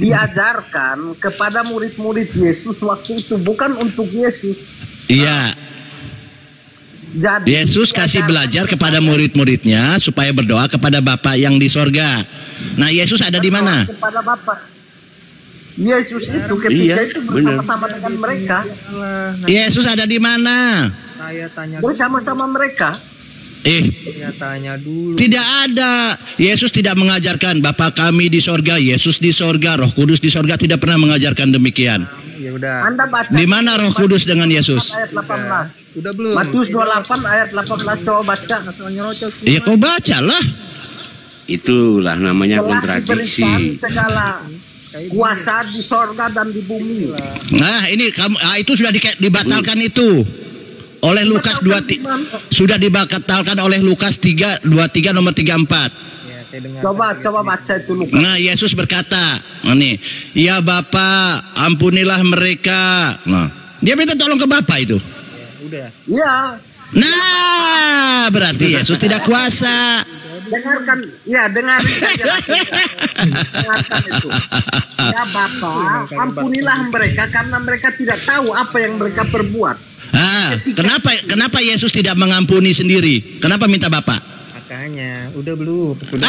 diajarkan kepada murid-murid Yesus waktu itu, bukan untuk Yesus. Iya. Jadi Yesus kasih belajar kepada murid-muridnya supaya berdoa kepada Bapa yang di sorga. Nah, Yesus ada di mana? Kepada Bapa. Yesus itu ketika itu bersama-sama dengan mereka. Yesus ada di mana? Saya tanya Bersama-sama mereka. saya tanya dulu. Tidak ada. Yesus tidak mengajarkan Bapa kami di sorga, Yesus di sorga, Roh Kudus di sorga, tidak pernah mengajarkan demikian. Ya udah. Anda baca Di mana Roh Kudus dengan Yesus? ayat 18. Sudah belum? Matius 28 ayat 18, coba baca. Ya kau bacalah. Itulah namanya Telah kontradiksi. diberikan segala kuasa di sorga dan di bumi. Nah, ini kamu itu sudah dibatalkan itu oleh Lukas 2 sudah dibatalkan oleh Lukas 3:23 nomor 34. Ya, saya dengar. Coba baca itu Lukas. Nah, Yesus berkata, ini, ya Bapa, ampunilah mereka. Nah, dia minta tolong ke Bapa itu. Ya, udah. Iya, Nah, berarti Yesus tidak kuasa. dengarkan. Ya, dengarin saja. Dengarkan itu. Ya Bapa, ampunilah mereka karena mereka tidak tahu apa yang mereka perbuat. Ah, kenapa Yesus tidak mengampuni sendiri? Kenapa minta Bapa? Makanya, udah belum? Sudah.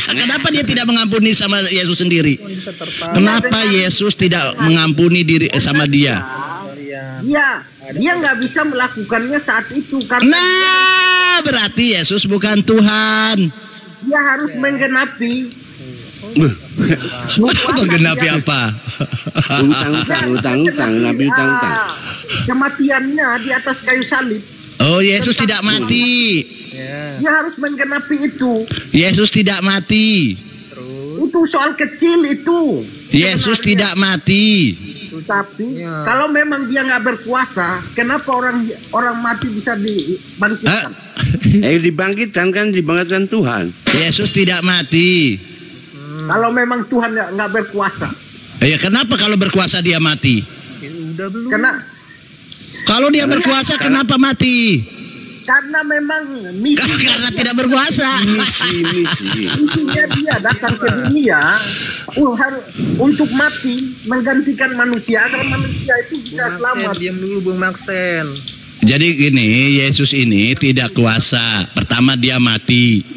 Kenapa dia tidak mengampuni sama Yesus sendiri? Bisa tertarik. Kenapa Yesus tidak mengampuni diri sama dia? Dia nggak bisa melakukannya saat itu karena Nah, berarti Yesus bukan Tuhan. dia harus menggenapi. Menggenapi apa? Utang-utang, Nabi utang-utang. Kematiannya di atas kayu salib. Oh, Yesus tidak mati. Ya, Dia harus menggenapi itu. Yesus tidak mati. terus. Itu soal kecil itu. Yesus tidak mati. Tapi Ya. kalau memang dia nggak berkuasa, kenapa orang mati bisa dibangkitkan? Dibangkitkan kan dibangkitkan Tuhan. Yesus tidak mati. Kalau memang Tuhan nggak berkuasa, Ya, kenapa kalau berkuasa dia mati? Ya, udah belum? Kalau dia berkuasa kenapa mati? karena memang Karena tidak berkuasa. misinya dia datang ke dunia untuk mati menggantikan manusia agar manusia itu bisa selamat. Diam dulu Bung Maxen. Jadi gini, Yesus ini tidak kuasa. Pertama dia mati.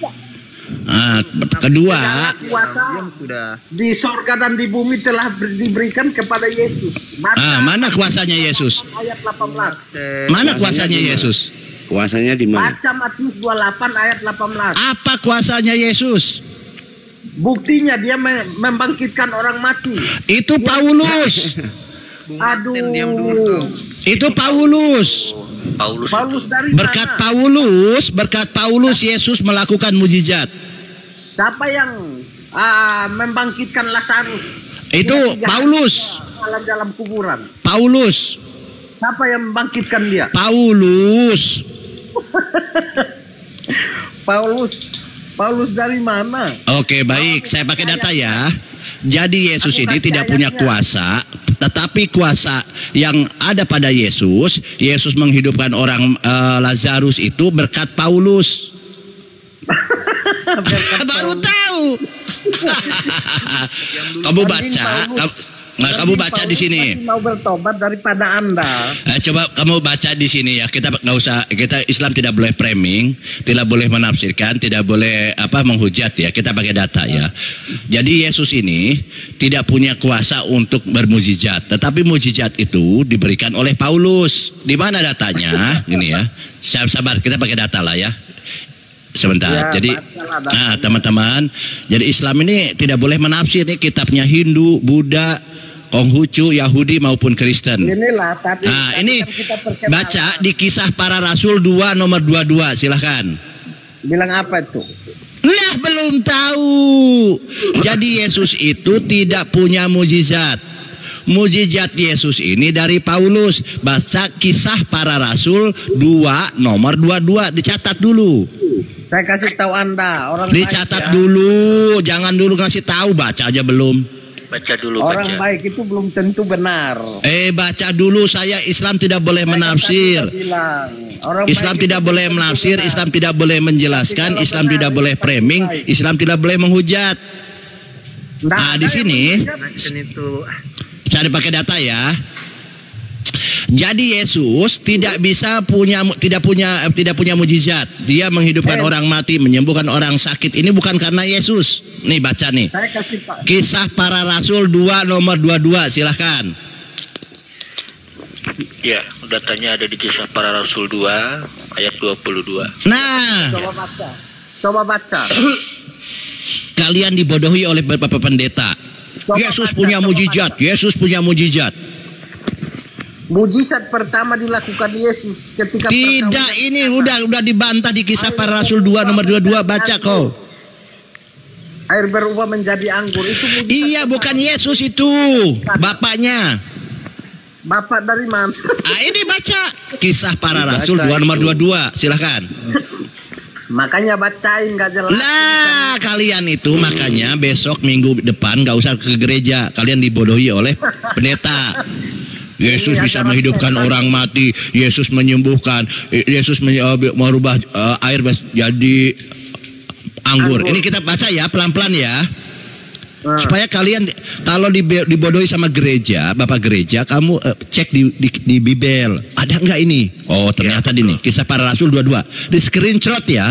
Nah, kedua, Kuasa Diam sudah. di sorga dan di bumi telah diberikan kepada Yesus. mana kuasanya Yesus? Ayat 18. Mana kuasanya Yesus? Kuasanya di mana? Baca Matius 28 ayat 18. Apa kuasanya Yesus? Buktinya dia membangkitkan orang mati. Itu Paulus. Bung Aduh. Maxen, diam dulu. Itu Paulus. Paulus dari Berkat mana? berkat Paulus Yesus melakukan mujizat. Siapa yang membangkitkan Lazarus? Itu Paulus. Dalam kuburan. Paulus. Siapa yang membangkitkan dia? Paulus. Paulus dari mana? Oke, baik. Saya pakai data ya. Jadi Yesus Aku ini kasih tidak punya ayatnya. kuasa, tetapi kuasa yang ada pada Yesus. Yesus menghidupkan orang Lazarus itu berkat Paulus. Baru tahu. Kamu baca. Kamu baca di sini. Masih mau bertobat daripada Anda. Coba kamu baca di sini ya. Kita nggak usah. Kita Islam tidak boleh framing, tidak boleh menafsirkan, tidak boleh menghujat ya. Kita pakai data ya. Jadi Yesus ini tidak punya kuasa untuk bermujizat, tetapi mujizat itu diberikan oleh Paulus. Di mana datanya? Ini ya. Sabar, kita pakai data lah ya. Sebentar. Ya, Jadi, bacalah teman-teman, jadi Islam ini tidak boleh menafsir nih kitabnya Hindu, Buddha, Konghucu, Yahudi maupun Kristen. Inilah tadi. Nah, ini kan kita perkenalan. baca di Kisah Para Rasul 2 nomor 22, silahkan. Bilang apa itu? Nah, belum tahu. Jadi Yesus itu tidak punya mujizat. Mujizat Yesus ini dari Paulus. Baca Kisah Para Rasul 2 nomor 22, dicatat dulu. Saya kasih tahu Anda, orang Dicatat baik, ya. dulu, jangan dulu ngasih tahu, baca aja belum. Baca dulu, Orang baca. baik itu belum tentu benar. Baca dulu, saya Islam tidak boleh menafsir. Islam tidak boleh menafsir, Islam tidak boleh menjelaskan, Islam tidak boleh framing, Islam tidak boleh menghujat. Nah, di sini Maxen itu cari pakai data ya. Jadi Yesus tidak punya mujizat. Dia menghidupkan orang mati, menyembuhkan orang sakit. Ini bukan karena Yesus. Nih baca nih. Saya kasih Pak. Kisah Para Rasul 2 nomor 22, silahkan. Ya, datanya ada di Kisah Para Rasul 2 ayat 22. Nah, Coba baca. kalian dibodohi oleh beberapa pendeta. Yesus punya mujizat. Yesus punya mujizat. Mujizat pertama dilakukan Yesus ketika Tidak, ini udah dibantah di Kisah Para Rasul 2 nomor 22, baca kau. Air berubah menjadi anggur itu mujizat. Iya, bukan Yesus itu, bapaknya. Bapak dari mana? Ah, ini baca Kisah Para Rasul 2 nomor 22, silahkan. Makanya bacain nggak jelas. Lah, kalian itu makanya besok minggu depan nggak usah ke gereja. Kalian dibodohi oleh pendeta. Yesus bisa menghidupkan orang mati. Yesus menyembuhkan. Yesus merubah air jadi anggur. Ini kita baca ya pelan-pelan ya. Supaya kalian kalau dibodohi sama gereja, bapak gereja, kamu cek di Bible. Ada nggak ini? Oh, ternyata di ini Kisah Para Rasul 22. Di screenshot ya.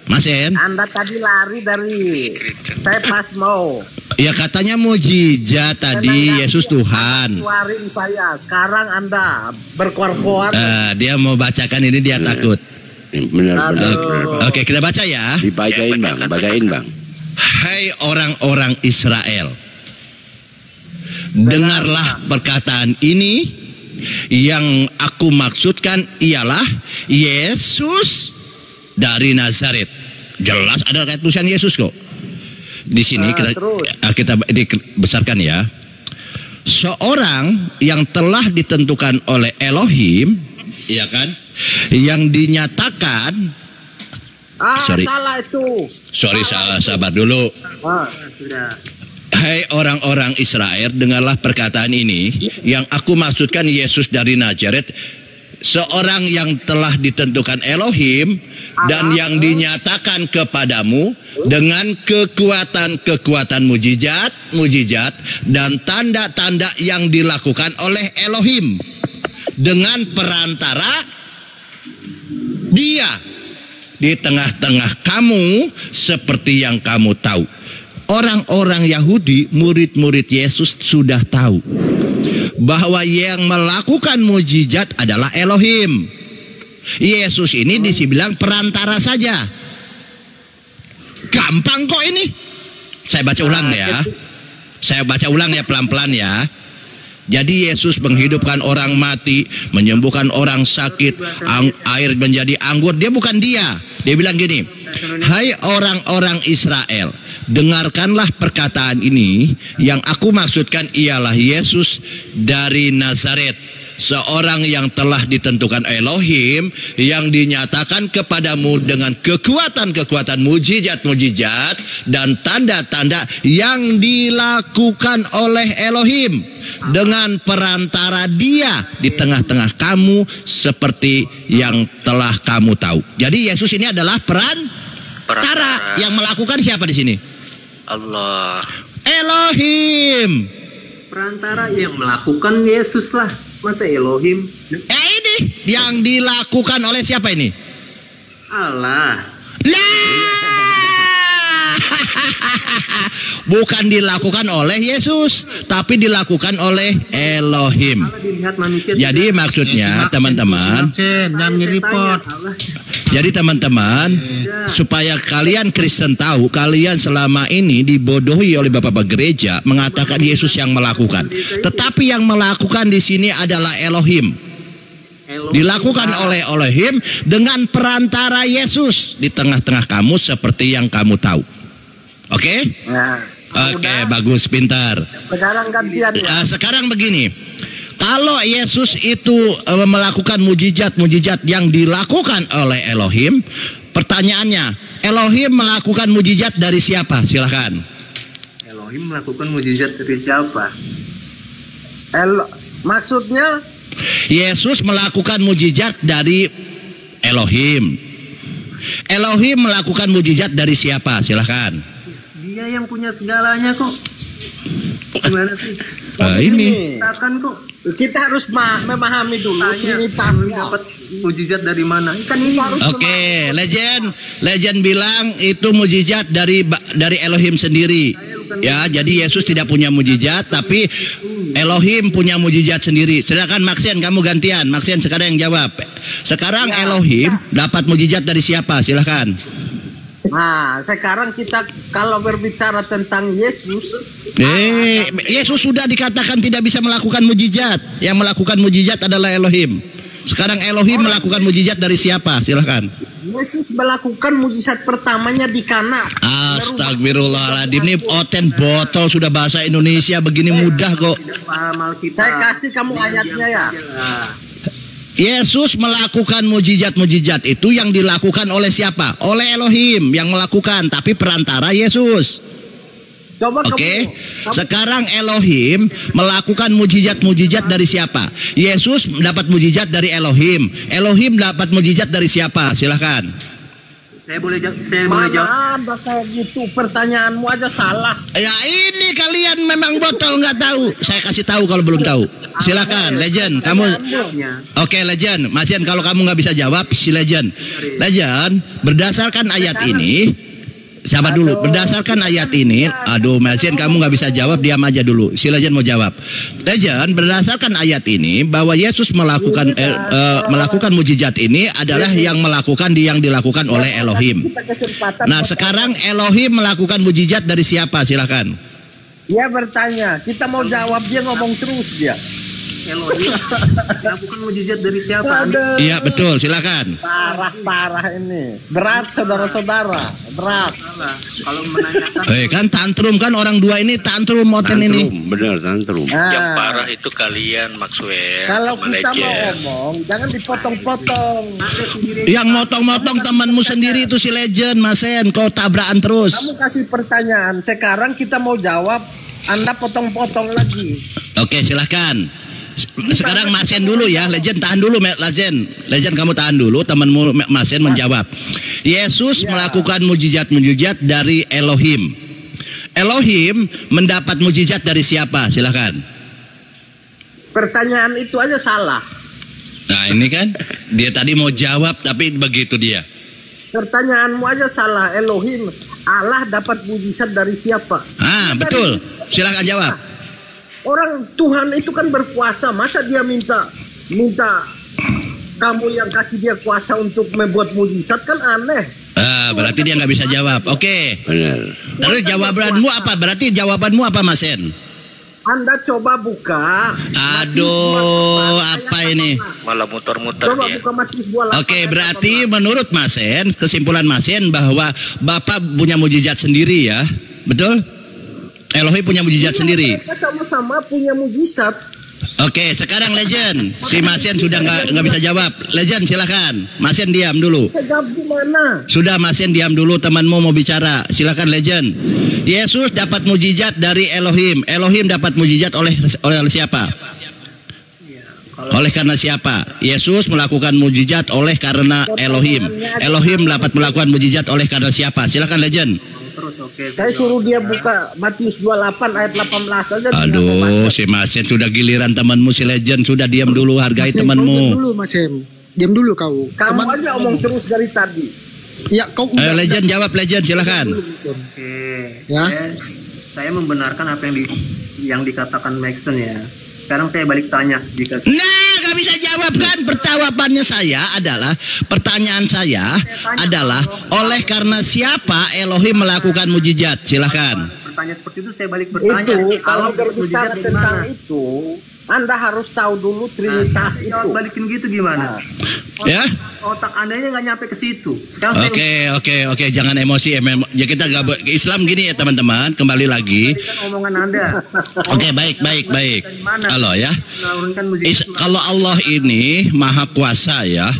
Mas En. Anda tadi lari dari saya pas mau. Ya katanya mujizat tadi, Yesus Tuhan. Keluarin saya. Sekarang Anda berkuar-kuar. Dia mau bacakan ini, dia takut. Benar. Oke, kita baca ya. Dibacain bang, bacain bang. Hai orang-orang Israel, dengarlah perkataan ini. Yang aku maksudkan ialah Yesus dari Nazaret. Jelas ada kayak tulisan Yesus kok. Di sini kita dibesarkan ya. Seorang yang telah ditentukan oleh Elohim, ya kan? Yang dinyatakan salah itu. Sabar dulu. sudah. Hai orang-orang Israel, dengarlah perkataan ini. Yang aku maksudkan Yesus dari Nazaret, seorang yang telah ditentukan Elohim dan yang dinyatakan kepadamu dengan kekuatan mujizat dan tanda-tanda yang dilakukan oleh Elohim dengan perantara Dia di tengah-tengah kamu, seperti yang kamu tahu. Orang-orang Yahudi, murid-murid Yesus sudah tahu bahwa yang melakukan mujizat adalah Elohim. Yesus ini dibilang perantara saja. Gampang kok ini. Saya baca ulang ya. Saya baca ulang ya pelan-pelan ya. Jadi Yesus menghidupkan orang mati, menyembuhkan orang sakit, air menjadi anggur. Dia bukan dia. Dia bilang gini, hai orang-orang Israel, dengarkanlah perkataan ini. Yang aku maksudkan ialah Yesus dari Nazaret, seorang yang telah ditentukan Elohim, yang dinyatakan kepadamu dengan kekuatan mujizat dan tanda-tanda yang dilakukan oleh Elohim dengan perantara Dia di tengah-tengah kamu, seperti yang telah kamu tahu. Jadi Yesus ini adalah perantara. Yang melakukan siapa di sini? Allah. Elohim. Perantara yang melakukan Yesus lah. Masa Elohim? Ini yang dilakukan oleh siapa ini? Allah. Bukan dilakukan oleh Yesus, tapi dilakukan oleh Elohim. Dilihat manusia. Jadi maksudnya teman-teman, jangan nge-report. jadi teman-teman, supaya kalian Kristen tahu, kalian selama ini dibodohi oleh bapak-bapak gereja mengatakan Yesus yang melakukan. Tetapi yang melakukan di sini adalah Elohim. Dilakukan oleh Elohim dengan perantara Yesus di tengah-tengah kamu, seperti yang kamu tahu. Oke? Oke, bagus, pintar. Sekarang gantian. Sekarang begini. Kalau Yesus itu melakukan mujizat yang dilakukan oleh Elohim, pertanyaannya, Elohim melakukan mujizat dari siapa? Silahkan. Elohim melakukan mujizat dari siapa? Maksudnya? Yesus melakukan mujizat dari Elohim. Elohim melakukan mujizat dari siapa? Silahkan. Dia yang punya segalanya kok. Gimana sih? Nah, ini. Katakan kok Kita harus memahami dulu tanya trinitasnya. dapat mujizat dari mana? Kan ini Kita harus Oke, legend bilang itu mujizat dari Elohim sendiri. Ya, jadi Yesus tidak punya mujizat, tapi Elohim punya mujizat sendiri. Silakan Maxen, kamu gantian. Maxen sekarang yang jawab. Sekarang Elohim dapat mujizat dari siapa? Silakan. Nah, sekarang kita kalau berbicara tentang Yesus, Yesus sudah dikatakan tidak bisa melakukan mujizat. Yang melakukan mujizat adalah Elohim. Sekarang Elohim melakukan mujizat dari siapa? Silakan. Yesus melakukan mujizat pertamanya di Kana. Astagfirullahaladzim, ini oten botol sudah bahasa Indonesia begini mudah kok. tidak paham Alkitab. Saya kasih kamu ayatnya ya. Yesus melakukan mujizat-mujizat itu yang dilakukan oleh siapa? Oleh Elohim yang melakukan, tapi perantara Yesus. Coba Oke, sekarang Elohim melakukan mujizat-mujizat dari siapa? Yesus dapat mujizat dari Elohim. Elohim dapat mujizat dari siapa? Silahkan. Saya boleh jawab. Mana ada kayak gitu, pertanyaanmu aja salah. Ya ini kalian memang botol nggak tahu. Saya kasih tahu kalau belum tahu. Silakan, Legend. Kamu Oke, Legend. Masian kalau kamu nggak bisa jawab, si Legend. Legend, berdasarkan ayat ini, sabar dulu. Berdasarkan ayat ini, aduh, Masian kamu nggak bisa jawab, diam aja dulu. Si Legend mau jawab. Legend, berdasarkan ayat ini bahwa Yesus melakukan mujizat ini adalah yang dilakukan oleh Elohim. Nah, sekarang Elohim melakukan mujizat dari siapa? Silakan. Dia bertanya, kita mau jawab, dia ngomong terus dia. Elohim melakukan mujizat dari siapa? Iya betul, silakan. Parah ini, berat saudara-saudara, berat. Kalau menanyakan Kan tantrum kan orang dua ini tantrum moten ini. Benar tantrum. Yang Nah, parah itu kalian Maxwell kalau sama kita mau Legend. ngomong, jangan dipotong-potong. Yang motong-motong temanmu sendiri itu si Legend, Masen. Kau tabrakan terus. Kamu kasih pertanyaan, sekarang kita mau jawab, Anda potong-potong lagi. Oke, silahkan. Sekarang Masen dulu ya, Legend tahan dulu, Legend kamu tahan dulu, temanmu Masen menjawab. Yesus melakukan mujizat-mujizat dari Elohim. Elohim mendapat mujizat dari siapa? Silakan. Pertanyaan itu aja salah. Nah ini kan dia tadi mau jawab tapi begitu dia. Pertanyaanmu aja salah. Elohim, Allah dapat mujizat dari siapa? Betul. Silakan jawab. Orang Tuhan itu kan berkuasa, masa dia minta kamu yang kasih dia kuasa untuk membuat mujizat, kan aneh. Berarti dia nggak bisa jawab. Oke. Benar. Terus jawabanmu apa? Berarti jawabanmu apa, Masen? Anda coba buka. Aduh, apa ini? Malah muter-muter Coba dia. buka Matius 28. Oke, berarti menurut Masen, kesimpulan Masen bahwa Bapak punya mujizat sendiri ya, betul? Elohim punya mujizat sendiri. Mereka sama-sama punya mujizat. Oke, sekarang Legend, si Masen sudah nggak bisa jawab. Legend silakan, Masen diam dulu. Gabung mana? Sudah Masen diam dulu, temanmu mau bicara. Silakan Legend. Yesus dapat mujizat dari Elohim. Elohim dapat mujizat oleh siapa? Oleh karena siapa? Yesus melakukan mujizat oleh karena Elohim. Elohim dapat melakukan mujizat oleh karena siapa? Silakan Legend. Saya suruh dia buka Matius 28 ayat 18 aja. Aduh, si Masen sudah giliran temanmu si Legend, sudah diam dulu, hargai Diam temanmu. dulu Mas Em. Diam dulu kau. Kamu aja omong terus dari tadi. Ya kau Legend jawab, Legend silakan. Oke. Ya. Saya membenarkan apa yang dikatakan Maxon ya. Sekarang saya balik tanya jika Nah, gak bisa jawab kan? Pertawapannya pertanyaan saya adalah oleh karena siapa Elohim melakukan mujizat? Silakan. pertanyaan seperti itu saya balik bertanya. Itu kalau dapat berbicara mujizat dari tentang mana? itu, Anda harus tahu dulu trinitas itu. Kalau balikin gitu gimana? Ya? Otak Anda ini nggak nyampe ke situ. Sekarang saya Oke, jangan emosi. Ya kita gak Islam gini ya teman-teman. Kembali lagi. balikan omongan Anda. Oke, baik. Halo ya. Menurunkan mujizat. Kalau Allah ini maha kuasa ya,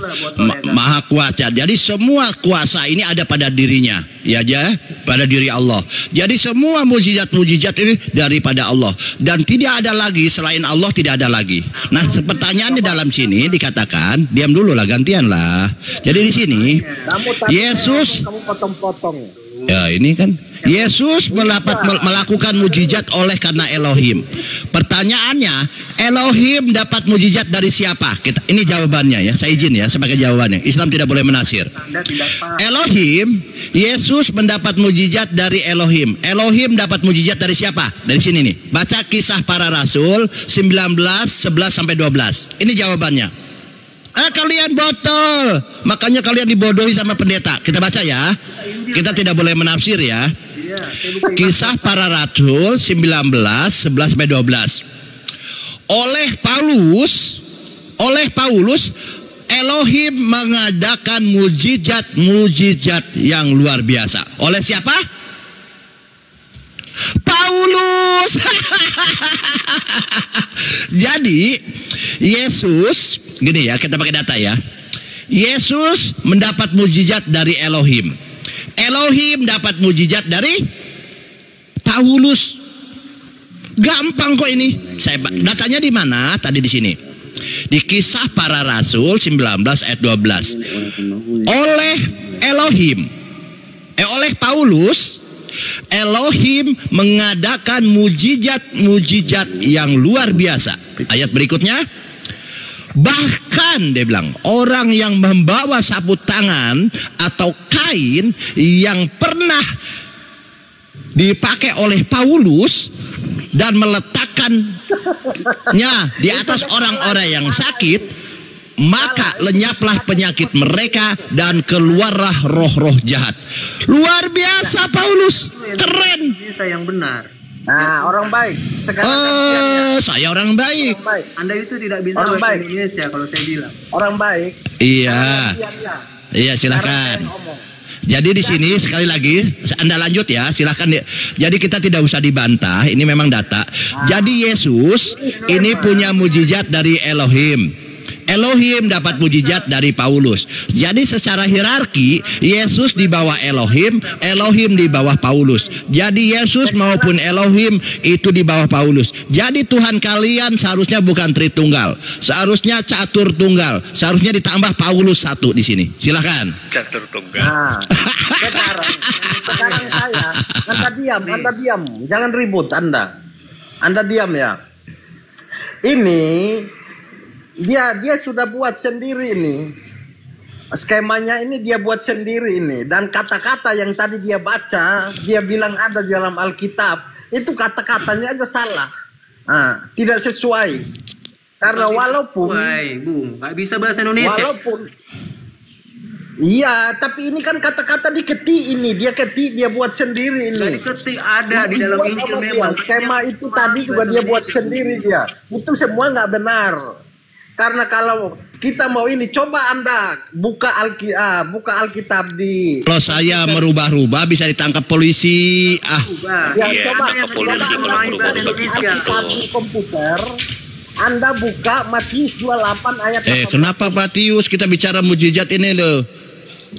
maha kuasa. Jadi semua kuasa ini ada pada dirinya, ya aja, pada diri Allah. Jadi semua mujizat-mujizat ini daripada Allah dan tidak ada lagi selain Allah, tidak ada lagi. Nah, pertanyaannya dalam sini dikatakan, diam dulu lah, gantian lah. Jadi di sini Kamu tadi Yesus kamu potong-potong. Ya, ini kan Yesus melakukan mujizat oleh karena Elohim. Pertanyaannya, Elohim dapat mujizat dari siapa? Ini jawabannya ya. Saya izin ya sebagai jawabannya. Islam tidak boleh menafsir. Elohim, Yesus mendapat mujizat dari Elohim. Elohim dapat mujizat dari siapa? Dari sini nih. Baca Kisah Para Rasul 19 11 sampai 12. Ini jawabannya. Kalian botol, makanya kalian dibodohi sama pendeta. Kita baca ya. Kita tidak boleh menafsir ya. Kisah Para Rasul 19 11 sampai 12. Oleh Paulus Elohim mengadakan mujizat yang luar biasa. Oleh siapa? Paulus. Jadi Yesus, gini ya, kita pakai data ya. Yesus mendapat mujizat dari Elohim. Elohim dapat mujizat dari Paulus. Gampang kok ini. Datanya di mana? Tadi di sini. Di Kisah Para Rasul 19 ayat 12. Oleh Paulus, Elohim mengadakan mujizat yang luar biasa. Ayat berikutnya, bahkan dia bilang, orang yang membawa sapu tangan atau kain yang pernah dipakai oleh Paulus dan meletakkannya di atas orang-orang yang sakit, maka lenyaplah penyakit mereka dan keluarlah roh-roh jahat. Luar biasa Paulus, keren. Saya yang benar. Nah, orang baik. Sekarang saya orang baik. Anda itu tidak bisa orang bahasa baik. Indonesia kalau saya bilang. Orang baik. Iya. Iya, silakan. Jadi di sini sekali lagi Anda lanjut ya, silakan. Jadi kita tidak usah dibantah, ini memang data. Jadi Yesus ini punya mujizat dari Elohim. Elohim dapat mujizat dari Paulus. Jadi secara hierarki Yesus di bawah Elohim, Elohim di bawah Paulus. Jadi Yesus maupun Elohim itu di bawah Paulus. Jadi Tuhan kalian seharusnya bukan Tritunggal, seharusnya catur tunggal. Seharusnya ditambah Paulus satu di sini. Silakan. Catur tunggal. Nah, sekarang saya, Anda diam, jangan ribut Anda diam ya. Ini dia sudah buat sendiri ini. Skemanya ini dia buat sendiri ini. Dan kata-kata yang tadi dia baca, dia bilang ada di dalam Alkitab, itu kata-katanya aja salah. Nah, tidak sesuai. Karena walaupun Bung, nggak bisa bahasa Indonesia. Walaupun iya, tapi ini kan kata-kata diketik ini, dia buat sendiri ini. Diketik ada di dalam Injil memang. Skema itu tadi juga dia buat sendiri dia. Itu semua nggak benar. Karena kalau kita mau ini, coba Anda buka Alkitab di. Kalau saya merubah-rubah bisa ditangkap polisi. Ya, Iya, coba polisi Anda buka Alkitab di komputer. Anda buka Matius 28 ayat 18. Kenapa Matius? Kita bicara mujizat ini loh.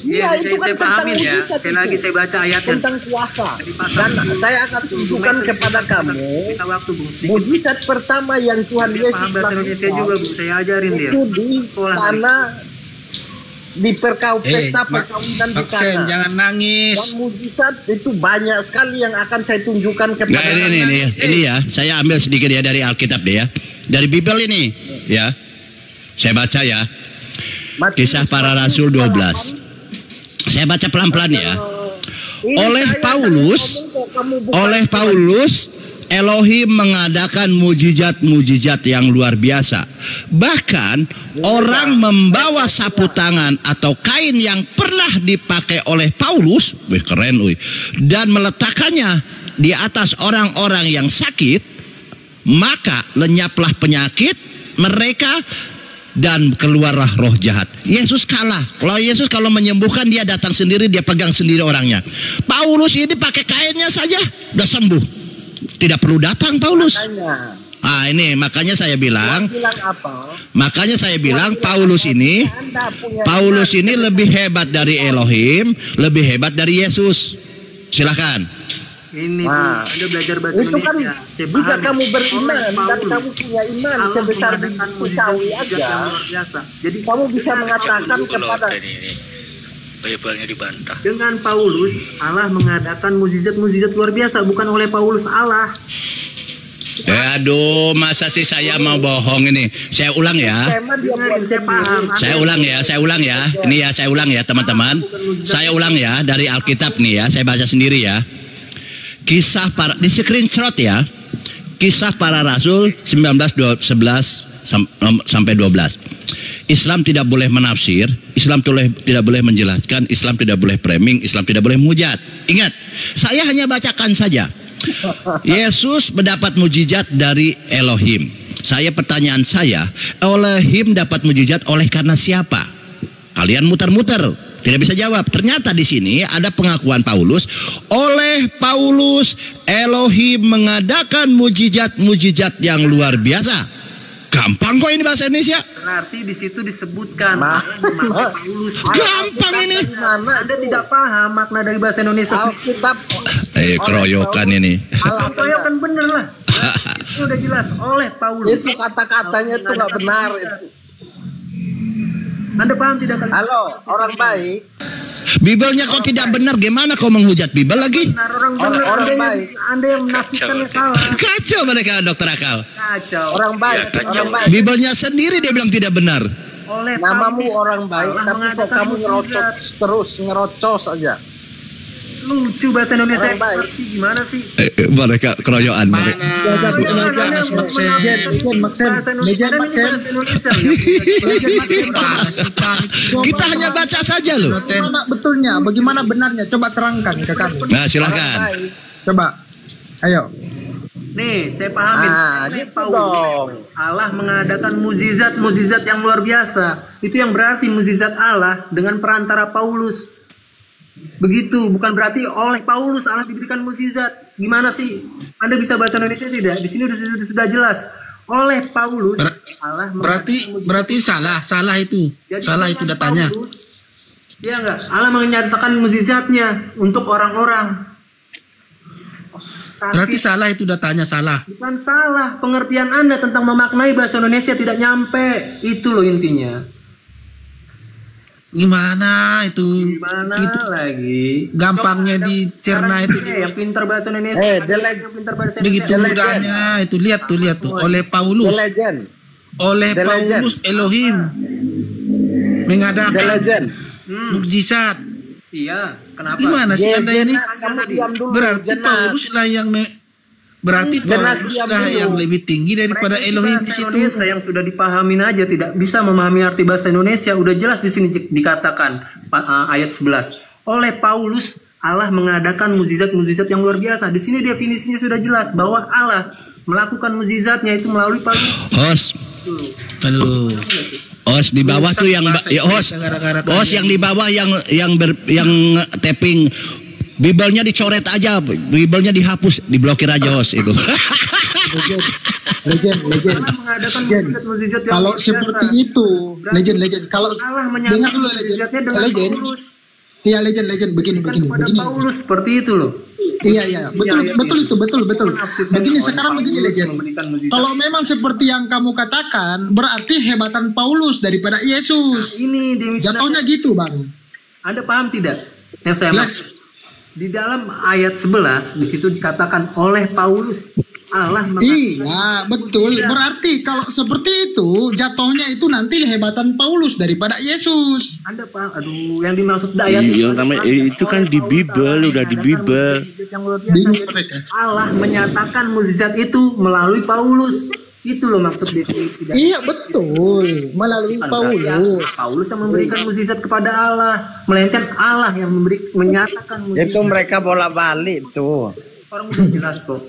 Iya, itu kan tentang mujizat Sekali lagi saya baca ayatnya. tentang kuasa. Dan saya akan tunjukkan kepada kamu Kita waktu, Bung. mujizat pertama yang Tuhan Yesus Paham bahasa Indonesia juga, lakukan Bung. Saya ajarin dia. itu di Kana, di pesta perkawinan di Kana. Jangan nangis. Dan mujizat itu banyak sekali yang akan saya tunjukkan kepada Nah, ini ya, saya ambil sedikit ya dari Alkitab deh ya. Dari Bible ini ya. Saya baca ya. Kisah Para Rasul 12. Saya baca pelan-pelan ya. Oleh Paulus Elohim mengadakan mujizat-mujizat yang luar biasa. Bahkan orang membawa sapu tangan atau kain yang pernah dipakai oleh Paulus, keren, dan meletakkannya di atas orang-orang yang sakit, maka lenyaplah penyakit mereka dan keluarlah roh jahat. Yesus kalah. Kalau Yesus kalau menyembuhkan, dia datang sendiri, dia pegang sendiri orangnya. Paulus ini pakai kainnya saja udah sembuh. Tidak perlu datang Paulus. Ini makanya saya bilang. Makanya saya bilang Paulus ini lebih hebat dari Elohim, lebih hebat dari Yesus. Silakan. Ini Anda belajar bahasa itu kan Indonesia. jika kamu beriman dan kamu punya iman sebesar biji sawi aja, Jadi kamu bisa mengatakan kepada Bible-nya dibantah. Dengan Paulus, Allah mengadakan mukjizat-mukjizat luar biasa, bukan oleh Paulus Allah. Aduh, masa sih saya mau bohong ini? Saya ulang ya. Skema dia buat Saya paham. sendiri. Saya ulang ya. Ini ya, saya ulang ya, teman-teman. Saya ulang ya dari Alkitab nih ya. Saya baca sendiri ya. Kisah para di screenshot ya. Kisah para Rasul 19:11 sampai 12. Islam tidak boleh menafsir, Islam tidak boleh menjelaskan, Islam tidak boleh framing, Islam tidak boleh mujizat. Ingat, saya hanya bacakan saja. Yesus mendapat mujizat dari Elohim. Pertanyaan saya, Elohim dapat mujizat oleh karena siapa? Kalian muter-muter, tidak bisa jawab. Ternyata di sini ada pengakuan Paulus. Oleh Paulus, Elohim mengadakan mujizat-mujizat yang luar biasa. Gampang kok ini bahasa Indonesia. Berarti di situ disebutkan Paulus. Gampang ini. Anda tidak paham makna dari bahasa Indonesia. Alkitab Keroyokan ini. Keroyokan bener lah. Itu udah jelas oleh Paulus. Itu kata-katanya itu nggak benar itu. Anda paham tidak kan? Halo, orang baik. Bibelnya kok tidak benar? Gimana kau menghujat Bibel lagi? Benar, orang baik. Anda yang menafsirkannya salah. Kacau mereka dokter akal. Kacau. Orang baik, orang baik. Bibelnya sendiri dia bilang tidak benar. Oleh Namamu Paulus, orang baik, Allah tapi kok mengadakan kamu mukjizat. terus ngerocos aja. Lucu bahasa Indonesia. Orang baik. Gimana sih? Mereka keroyokan. Kita hanya baca saja loh. Bagaimana betulnya? Bagaimana benarnya? Coba terangkan ke kami. Nah, silakan. Coba. Ayo. Nih, saya pahamin. Oleh gitu Paulus, dong. Allah mengadakan mukjizat-mukjizat yang luar biasa. Itu yang berarti mukjizat Allah dengan perantara Paulus. Begitu, bukan berarti oleh Paulus Allah diberikan mukjizat. Gimana sih? Anda bisa bahasa Indonesia tidak? Di sini sudah jelas. Oleh Paulus Allah berarti salah itu. Jadi, salah itu datanya. Iya enggak? Allah menyatakan mukjizatnya untuk orang-orang. Berarti salah itu datanya, salah. Bukan salah, pengertian Anda tentang memaknai bahasa Indonesia tidak nyampe. Itu loh intinya. Gimana itu? Gimana itu lagi? gampangnya dicerna itu. Yang pintar bahasa Indonesia. Yang pintar bahasa Begitu Indonesia. mudahnya itu, lihat tuh. Oleh Paulus. Paulus Elohim mengadakan mukjizat. Iya, kenapa? Gimana sih Anda ini? Kamu diam dulu. Berarti Paulus lah yang Paulus lah yang lebih tinggi daripada Elohim di situ. Indonesia yang sudah dipahamin aja tidak bisa memahami arti bahasa Indonesia. Udah jelas di sini dikatakan ayat 11. Oleh Paulus Allah mengadakan mukjizat-mukjizat yang luar biasa. Di sini definisinya sudah jelas bahwa Allah melakukan mukjizatnya itu melalui Paulus. Host di bawah tuh yang host yang di bawah yang tapping Bibelnya dicoret aja, Bibelnya dihapus, diblokir aja host itu. Legend. Kalau seperti itu, legend. Kalau dengar dulu legend. Iya legend. Begini. Paulus seperti itu loh. Iya. Betul. Begini sekarang legend. Kalau memang seperti yang kamu katakan, berarti hebatan Paulus daripada Yesus. Ini jatuhnya gitu, Bang. Anda paham tidak? Yang saya maksud. Di dalam ayat 11 di situ dikatakan oleh Paulus Allah iya, betul. Berarti kalau seperti itu jatuhnya itu nanti hebatan Paulus daripada Yesus. Anda paham? Aduh, yang dimaksud ayat itu kan di Bibel, udah di Bibel. Allah menyatakan mukjizat itu melalui Paulus. Itu loh maksud definisi. Iya betul, melalui Paulus. Paulus yang memberikan mukjizat kepada Allah, melainkan Allah yang menyatakan mukjizat. Itu mereka bola-balik tuh. Orang udah jelas kok.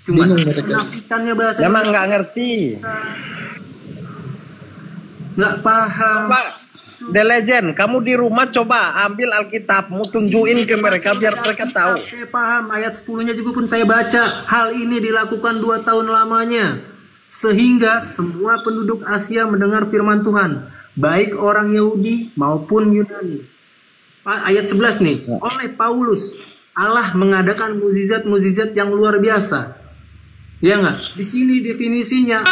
Cuma menafikannya bahasa. Emang nggak ngerti. Nggak paham. Pak, The Legend, kamu di rumah coba ambil Alkitabmu, tunjukin ke mereka biar mereka tahu. Saya paham, ayat 10-nya juga pun saya baca. Hal ini dilakukan 2 tahun lamanya. Sehingga semua penduduk Asia mendengar firman Tuhan, baik orang Yahudi maupun Yunani. Ayat 11 nih, oleh Paulus Allah mengadakan mukjizat-mukjizat yang luar biasa. Ya nggak? Di sini definisinya.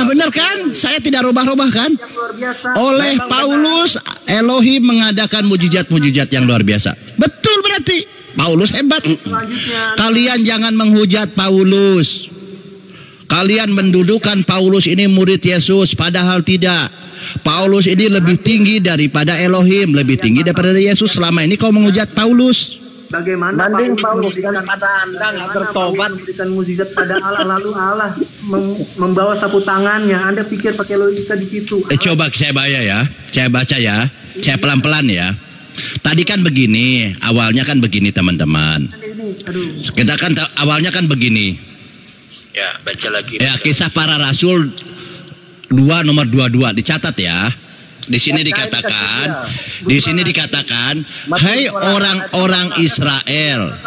Benar kan? Saya tidak rubah-rubah kan? Yang luar biasa. Oleh Paulus Elohim mengadakan mujizat-mujizat yang luar biasa. Betul berarti. Paulus hebat. Kalian jangan menghujat Paulus. Kalian mendudukan Paulus ini murid Yesus, padahal tidak. Paulus ini lebih tinggi daripada Elohim, lebih tinggi daripada Yesus. Selama ini kau menghujat Paulus. Bagaimana Paulus daripada Anda nggak bertobat memberikan mukjizat pada Allah, lalu Allah membawa sapu tangannya. Anda pikir pakai logika di situ? Coba saya baca ya, saya pelan-pelan ya. Tadi kan begini, awalnya kan begini teman-teman. Kita kan awalnya kan begini. Ya, baca lagi. Ya, Kisah Para Rasul 2 nomor 22 dicatat ya. Di sini dikatakan, hai orang-orang Israel.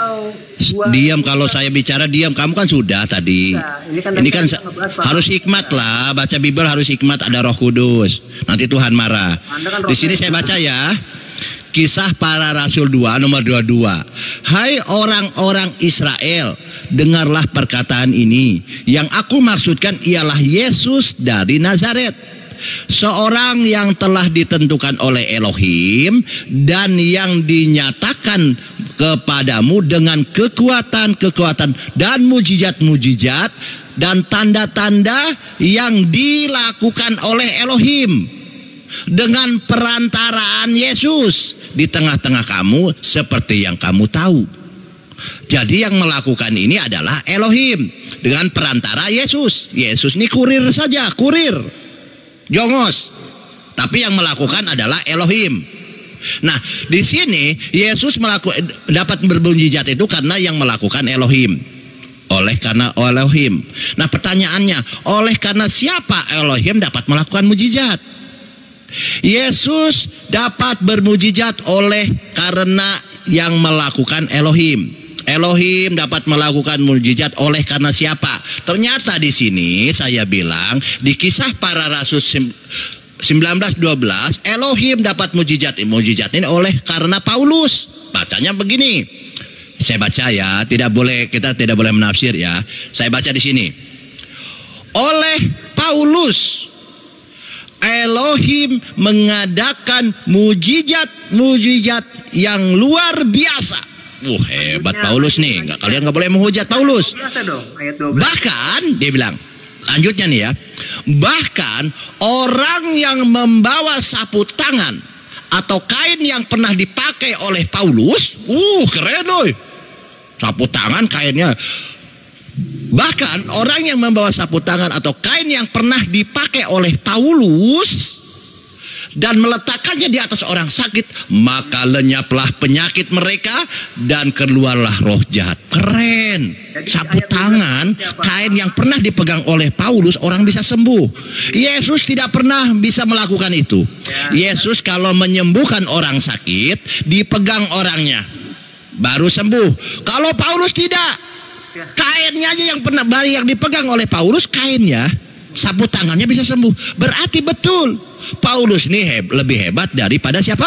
Diam kalau saya bicara, diam. Kamu kan sudah tadi. Ini kan harus hikmat lah. Baca Bible harus hikmat, ada Roh Kudus. Nanti Tuhan marah. Di sini saya baca ya. Kisah Para Rasul 2 nomor 22. Hai orang-orang Israel, dengarlah perkataan ini. Yang aku maksudkan ialah Yesus dari Nazaret, seorang yang telah ditentukan oleh Elohim dan yang dinyatakan kepadamu dengan kekuatan-kekuatan dan mujizat-mujizat dan tanda-tanda yang dilakukan oleh Elohim dengan perantaraan Yesus di tengah-tengah kamu, seperti yang kamu tahu. Jadi yang melakukan ini adalah Elohim dengan perantara Yesus. Yesus ini kurir saja, kurir, jongos. Tapi yang melakukan adalah Elohim. Nah, di sini Yesus dapat bermujizat itu karena yang melakukan Elohim. Oleh karena Elohim. Nah, pertanyaannya, oleh karena siapa Elohim dapat melakukan mujizat? Yesus dapat bermujizat oleh karena yang melakukan Elohim. Elohim dapat melakukan mujizat oleh karena siapa? Ternyata di sini saya bilang di Kisah Para Rasul 19:12, Elohim dapat mujizat ini oleh karena Paulus. Bacanya begini. Saya baca ya, kita tidak boleh menafsir ya. Saya baca di sini. Oleh Paulus Elohim mengadakan mujizat yang luar biasa. Hebat Paulus nih. Kalian nggak boleh menghujat Paulus. Bahkan dia bilang, lanjutnya nih ya, bahkan orang yang membawa sapu tangan atau kain yang pernah dipakai oleh Paulus, keren loh, sapu tangan kainnya. Bahkan orang yang membawa sapu tangan atau kain yang pernah dipakai oleh Paulus dan meletakkannya di atas orang sakit, maka lenyaplah penyakit mereka dan keluarlah roh jahat. Keren. Sapu tangan, kain yang pernah dipegang oleh Paulus, orang bisa sembuh. Yesus tidak pernah bisa melakukan itu. Yesus kalau menyembuhkan orang sakit, dipegang orangnya, baru sembuh. Kalau Paulus tidak. Kainnya aja yang dipegang oleh Paulus, kainnya, sapu tangannya bisa sembuh. Berarti betul Paulus ini lebih hebat daripada siapa?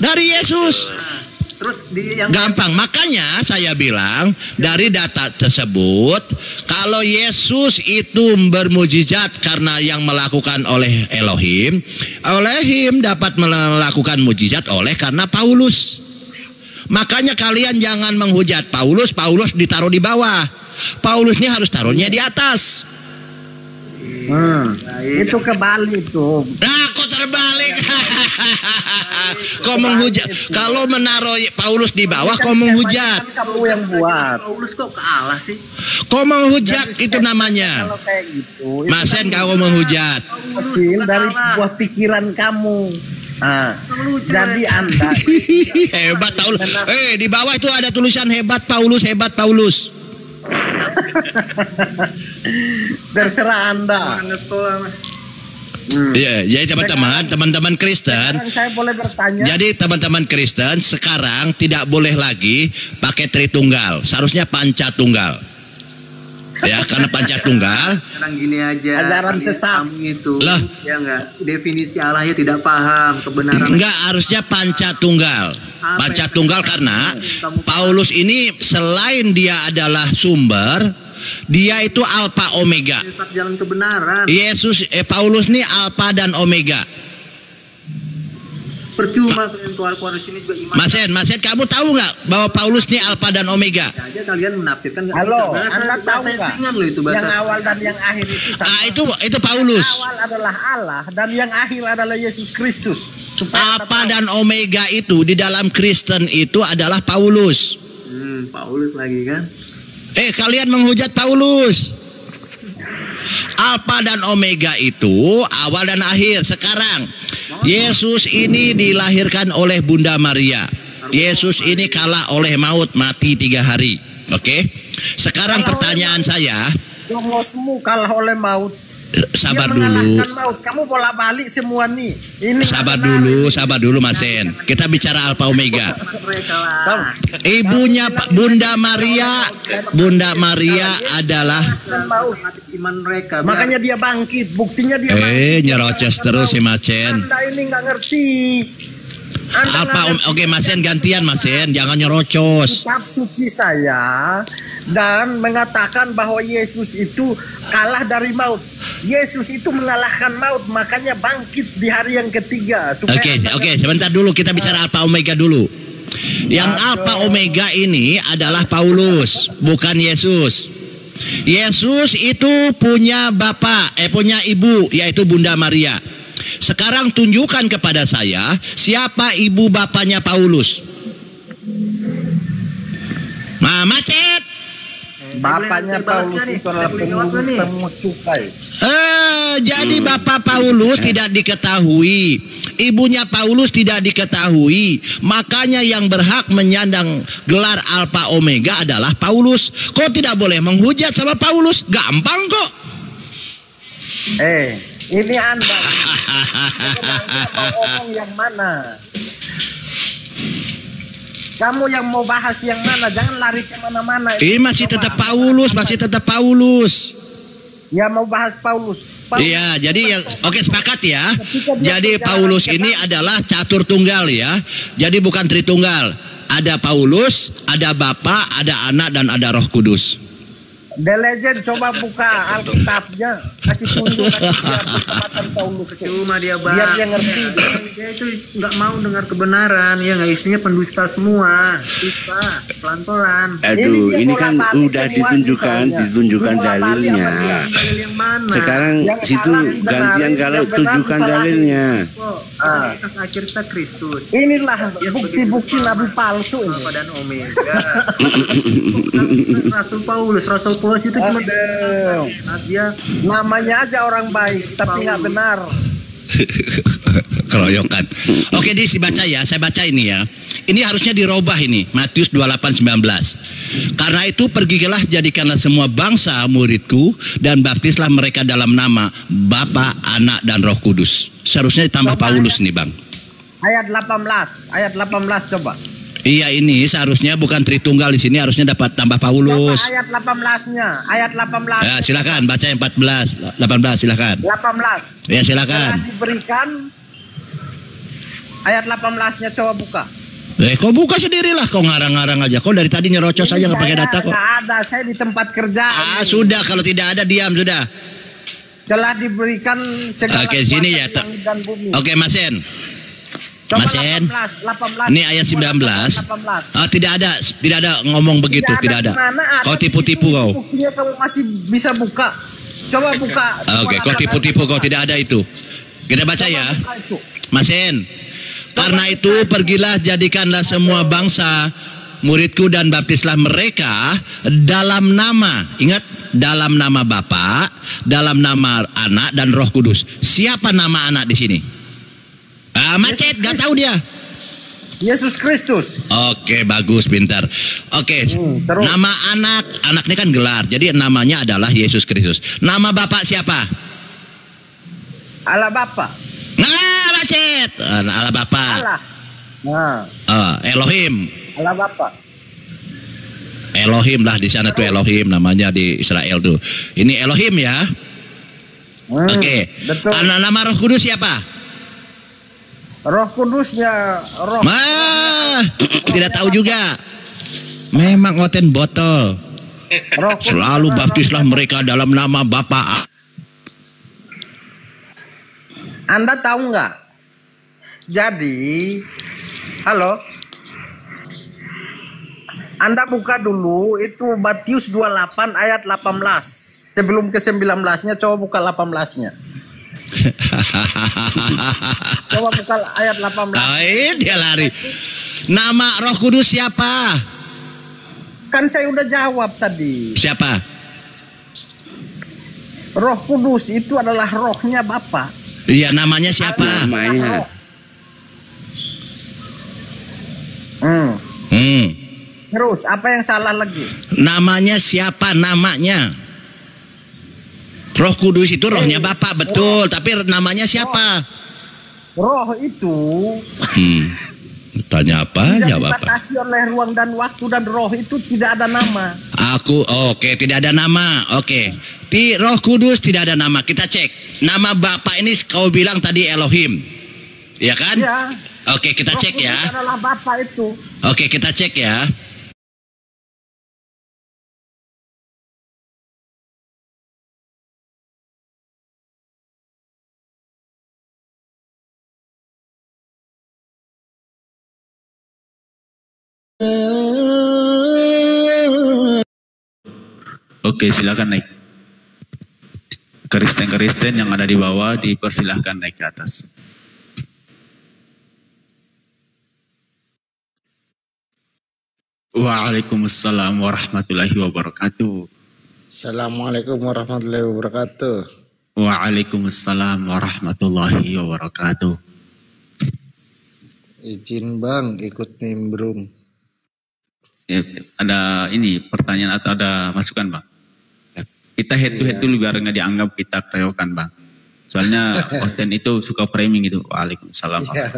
Dari Yesus. Gampang. Makanya saya bilang dari data tersebut, kalau Yesus itu bermujizat karena yang melakukan oleh Elohim, Elohim dapat melakukan mujizat oleh karena Paulus. Makanya kalian jangan menghujat Paulus. Paulus ditaruh di bawah. Paulus ini harus taruhnya di atas. Itu kebalik tuh. Nah, kok terbalik? Kau menghujat. Kalau menaruh Paulus di bawah, kau menghujat. Kamu yang buat. Paulus kok kalah sih? Kau menghujat itu namanya. Kalau kayak gitu. Masen kau menghujat. Hasil dari buah pikiran kamu. Jadi Anda hebat Paulus. Di bawah itu ada tulisan hebat Paulus, hebat Paulus. Terserah Anda. Iya, jadi teman-teman Kristen. Saya boleh bertanya. Jadi teman-teman Kristen sekarang tidak boleh lagi pakai Tritunggal, seharusnya Pancatunggal. Ya, karena Pancatunggal. Sekarang gini aja. Ajaran sesat itu. Lah, ya enggak. Definisi Allahnya tidak paham kebenaran. Enggak, harusnya Pancatunggal. Pancatunggal karena Paulus ini selain dia adalah sumber, dia itu Alpha Omega. Jalan kebenaran. Paulus ini Alpha dan Omega. Percuma kalian keluar sini juga iman. Masen, kamu tahu nggak bahwa Paulus ini Alfa dan Omega? Aja kalian menafsirkan nggak Halo, bisa. Anda tahu nggak? Yang awal dan yang akhir itu sama. Itu Paulus. Yang awal adalah Allah dan yang akhir adalah Yesus Kristus. Alfa dan Omega itu di dalam Kristen itu adalah Paulus. Paulus lagi kan? Kalian menghujat Paulus. Alfa dan Omega itu awal dan akhir. Sekarang Yesus ini dilahirkan oleh Bunda Maria. Yesus ini kalah oleh maut, mati 3 hari. Oke. Sekarang pertanyaan saya, Logosmu kalah oleh maut. Sabar Dia dulu. mengalahkan maut. Kamu bolak balik semua nih. Ini Sabar dulu Masen. Kita bicara Alfa Omega. Mereka lah. Ibunya Bunda Maria adalah Iman mereka. Makanya dia bangkit. Buktinya dia nyerocos terus si Masen. Anda ini nggak ngerti. Oke Masen, gantian Masen, jangan nyerocos. Kitab suci saya dan mengatakan bahwa Yesus itu kalah dari maut. Yesus itu mengalahkan maut, makanya bangkit di hari yang ketiga. Oke, sebentar dulu, kita bicara Alfa Omega dulu. Yang Alfa Omega ini adalah Paulus, bukan Yesus. Yesus itu punya punya ibu, yaitu Bunda Maria. Sekarang tunjukkan kepada saya siapa ibu bapaknya Paulus. Macet. Bapaknya Paulus itu adalah pemungut cukai. Jadi bapak Paulus tidak diketahui, ibunya Paulus tidak diketahui. Makanya yang berhak menyandang gelar Alfa Omega adalah Paulus. Kok tidak boleh menghujat sama Paulus? Gampang kok. Ini Anda mau ngomong yang mana? Kamu yang mau bahas yang mana? Jangan lari ke mana-mana. Masih tetap Paulus. Ya mau bahas Paulus. Iya, jadi oke, sepakat ya. Jadi Paulus ini adalah catur tunggal ya. Jadi bukan tritunggal. Ada Paulus, ada Bapa, ada Anak dan ada Roh Kudus. The Legend coba buka Alkitabnya, kasih tunjuk kesempatan Paulus. Cuma dia biar dia ngerti. Dia itu nggak mau dengar kebenaran, ya nggak, isinya pendusta semua. Bisa pelan-pelan. Aduh, ini kan udah ditunjukkan dalilnya. Dalil yang mana? Sekarang situ gantian kalau tunjukkan dalilnya. Akhir kita Kristus. Inilah bukti-bukti nabi palsu ini. Dan Omega. Rasul Paulus itu cuma dia namanya aja orang baik tapi nggak benar. Keroyokan. Oke, dibaca ya, saya baca ini ya. Ini harusnya dirubah ini, Matius 28:19. Karena itu pergilah jadikanlah semua bangsa muridku dan baptislah mereka dalam nama Bapa, Anak dan Roh Kudus. Seharusnya ditambah Paulus nih, Bang. Ayat 18 coba. Iya, ini seharusnya bukan tritunggal di sini, harusnya dapat tambah Paulus. Ayat 18-nya, ayat 18. Ya, silakan baca yang 18, silakan. 18. Ya, silakan. Telah diberikan ayat 18-nya coba buka. Kok buka sendirilah, kok ngarang-ngarang aja. Kok dari tadi nyerocos aja nggak pakai data kok. Nggak ada, saya di tempat kerja. Sudah, kalau tidak ada diam sudah. Telah diberikan segala kuasa di langit dan bumi. Oke, Masen. Coba Masen, 18. ini ayat 19. Tidak ada ngomong begitu, tidak ada. Kau tipu-tipu kau. Buktinya kamu masih bisa buka. Coba buka. Oke, kau tipu-tipu, kau tidak ada itu. Kita baca ya. Masen. Karena itu pergilah jadikanlah semua bangsa muridku dan baptislah mereka dalam nama, ingat, dalam nama Bapa, dalam nama Anak dan Roh Kudus. Siapa nama anak di sini? Macet, gak tahu dia. Yesus Kristus. Oke, bagus, pintar. Oke, nama anak ini kan gelar, jadi namanya adalah Yesus Kristus. Nama Bapak siapa? Allah Bapa. Macet. Allah Bapa. Allah. Elohim. Allah Bapa. Elohim lah di sana tuh, Elohim namanya di Israel tuh. Ini Elohim ya. Oke. Betul. Nama Roh Kudus siapa? Roh Kudusnya Roh. Tidak tahu juga. Memang ngoten botol. Selalu baptislah mereka dalam nama Bapa. Anda tahu nggak? Jadi, halo. Anda buka dulu itu Matius 28 ayat 18. Sebelum ke 19-nya coba buka 18-nya. Coba buka ayat 18. Dia lari. Nama Roh Kudus siapa? Kan saya udah jawab tadi. Siapa? Roh Kudus itu adalah rohnya Bapa. Iya, namanya siapa? Namanya. Terus apa yang salah lagi? Namanya siapa? Namanya. Roh Kudus itu rohnya Bapa, betul. Tapi namanya siapa? Roh itu Tanya apa? tidak Jawab apa? dibatasi oleh ruang dan waktu, dan roh itu tidak ada nama. Oke, tidak ada nama. Oke. Roh Kudus tidak ada nama. Kita cek. Nama Bapa ini kau bilang tadi Elohim. Ya kan? Ya. Oke, kita Roh cek Kudus ya. adalah Bapa itu. Oke, kita cek ya. Oke, silakan naik. Kristen-kristen yang ada di bawah dipersilahkan naik ke atas. Waalaikumsalam warahmatullahi wabarakatuh. Assalamualaikum warahmatullahi wabarakatuh. Waalaikumsalam warahmatullahi wabarakatuh. Izin Bang ikut nimbrung. Ya, ada ini pertanyaan atau ada masukan Bang? Kita head to head dulu biar nggak dianggap kita keroyokan Bang. Soalnya Oten itu suka framing itu. Waalaikumsalam. Ya,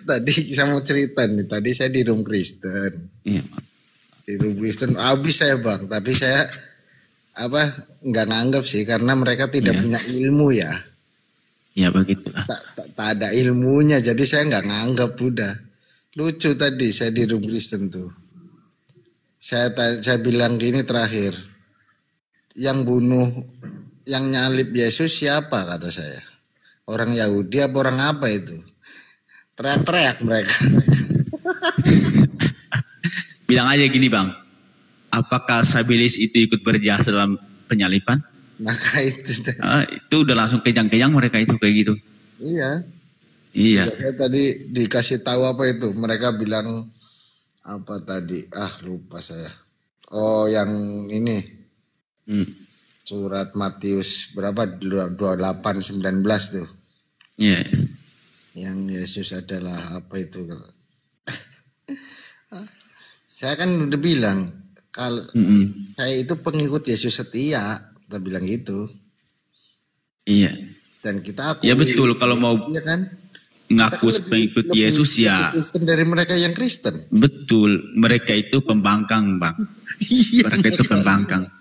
tadi saya mau cerita nih. Tadi saya di room Kristen. Iya. Di room Kristen habis saya Bang. Tapi saya nggak nganggap sih karena mereka tidak punya ilmu ya. Ya begitulah. Tak ada ilmunya, jadi saya nggak nganggap udah. Lucu tadi saya di room Kristen tuh. Saya bilang gini terakhir. Yang bunuh, yang nyalib Yesus siapa kata saya? Orang Yahudi apa orang apa itu? Teriak-teriak mereka. Bilang aja gini Bang. Apakah Sabilis itu ikut berjasa dalam penyalipan? Maka itu udah langsung kejang-kejang mereka itu kayak gitu. Iya. Iya. Saya tadi dikasih tahu apa itu. Mereka bilang apa tadi? Lupa saya. Oh yang ini. Surat Matius berapa? 28:19 tuh. Iya. Yang Yesus adalah apa itu? Saya kan udah bilang kalau saya itu pengikut Yesus setia. Kita bilang gitu. Iya. Dan kita ya betul kalau mau iya kan? ngaku pengikut Yesus ya. Kristen dari mereka yang Kristen. Betul, mereka itu pembangkang Bang. Mereka itu pembangkang.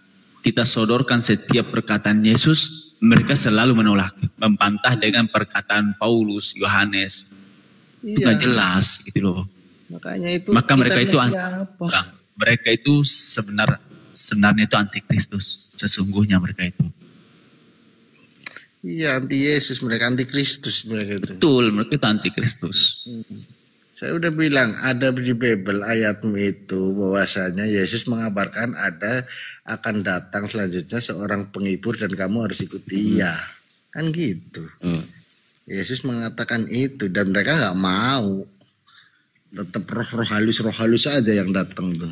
Kita sodorkan setiap perkataan Yesus, mereka selalu menolak, membantah dengan perkataan Paulus, Yohanes. Itu gak jelas gitu loh. Maka mereka itu Bang, mereka itu sebenarnya itu antikristus, sesungguhnya mereka itu. Iya, anti Yesus, mereka anti Kristus mereka itu. Betul, mereka itu antikristus. Saya udah bilang ada di Bible ayatmu itu bahwasanya Yesus mengabarkan akan datang selanjutnya seorang penghibur dan kamu harus ikut dia. Kan gitu. Yesus mengatakan itu dan mereka nggak mau. Tetap roh halus aja yang datang tuh.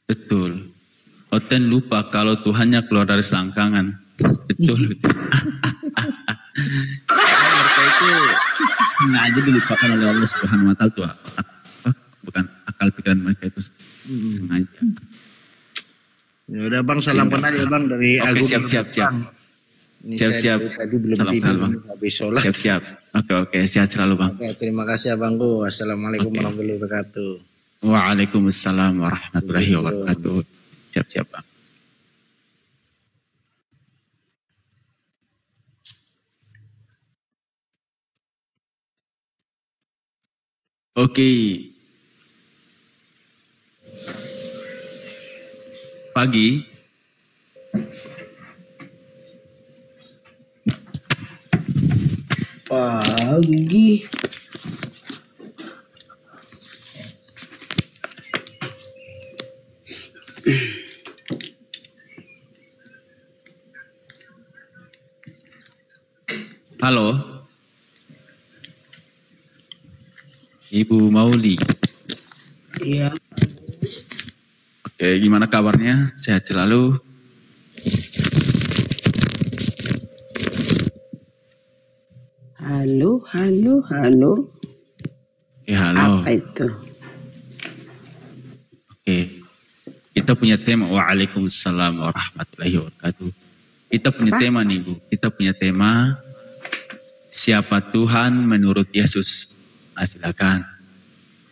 Betul. Oten lupa kalau Tuhannya keluar dari selangkangan. Betul. Mereka itu sengaja dilupakan oleh Allah Subhanahu wa Ta'ala tuh. Bukan akal pikiran mereka itu sengaja. Ya udah Bang, salam kenal ya Bang dari Oke, Agung. siap. Siap. Tadi belum salam tidur Bang. habis sholat. Siap. Oke, sehat selalu Bang. Oke, terima kasih Abangku. Assalamualaikum warahmatullahi wabarakatuh. Waalaikumsalam warahmatullahi wabarakatuh. Siap Bang. Oke. Pagi. Pagi. Halo, Ibu Mauli. Iya. Oke, gimana kabarnya? Sehat selalu? Halo. Oke, halo. Apa itu? Oke, kita punya tema. Waalaikumsalam warahmatullahi wabarakatuh. Kita punya tema nih, Bu. Kita punya tema siapa Tuhan menurut Yesus. Nah, silakan.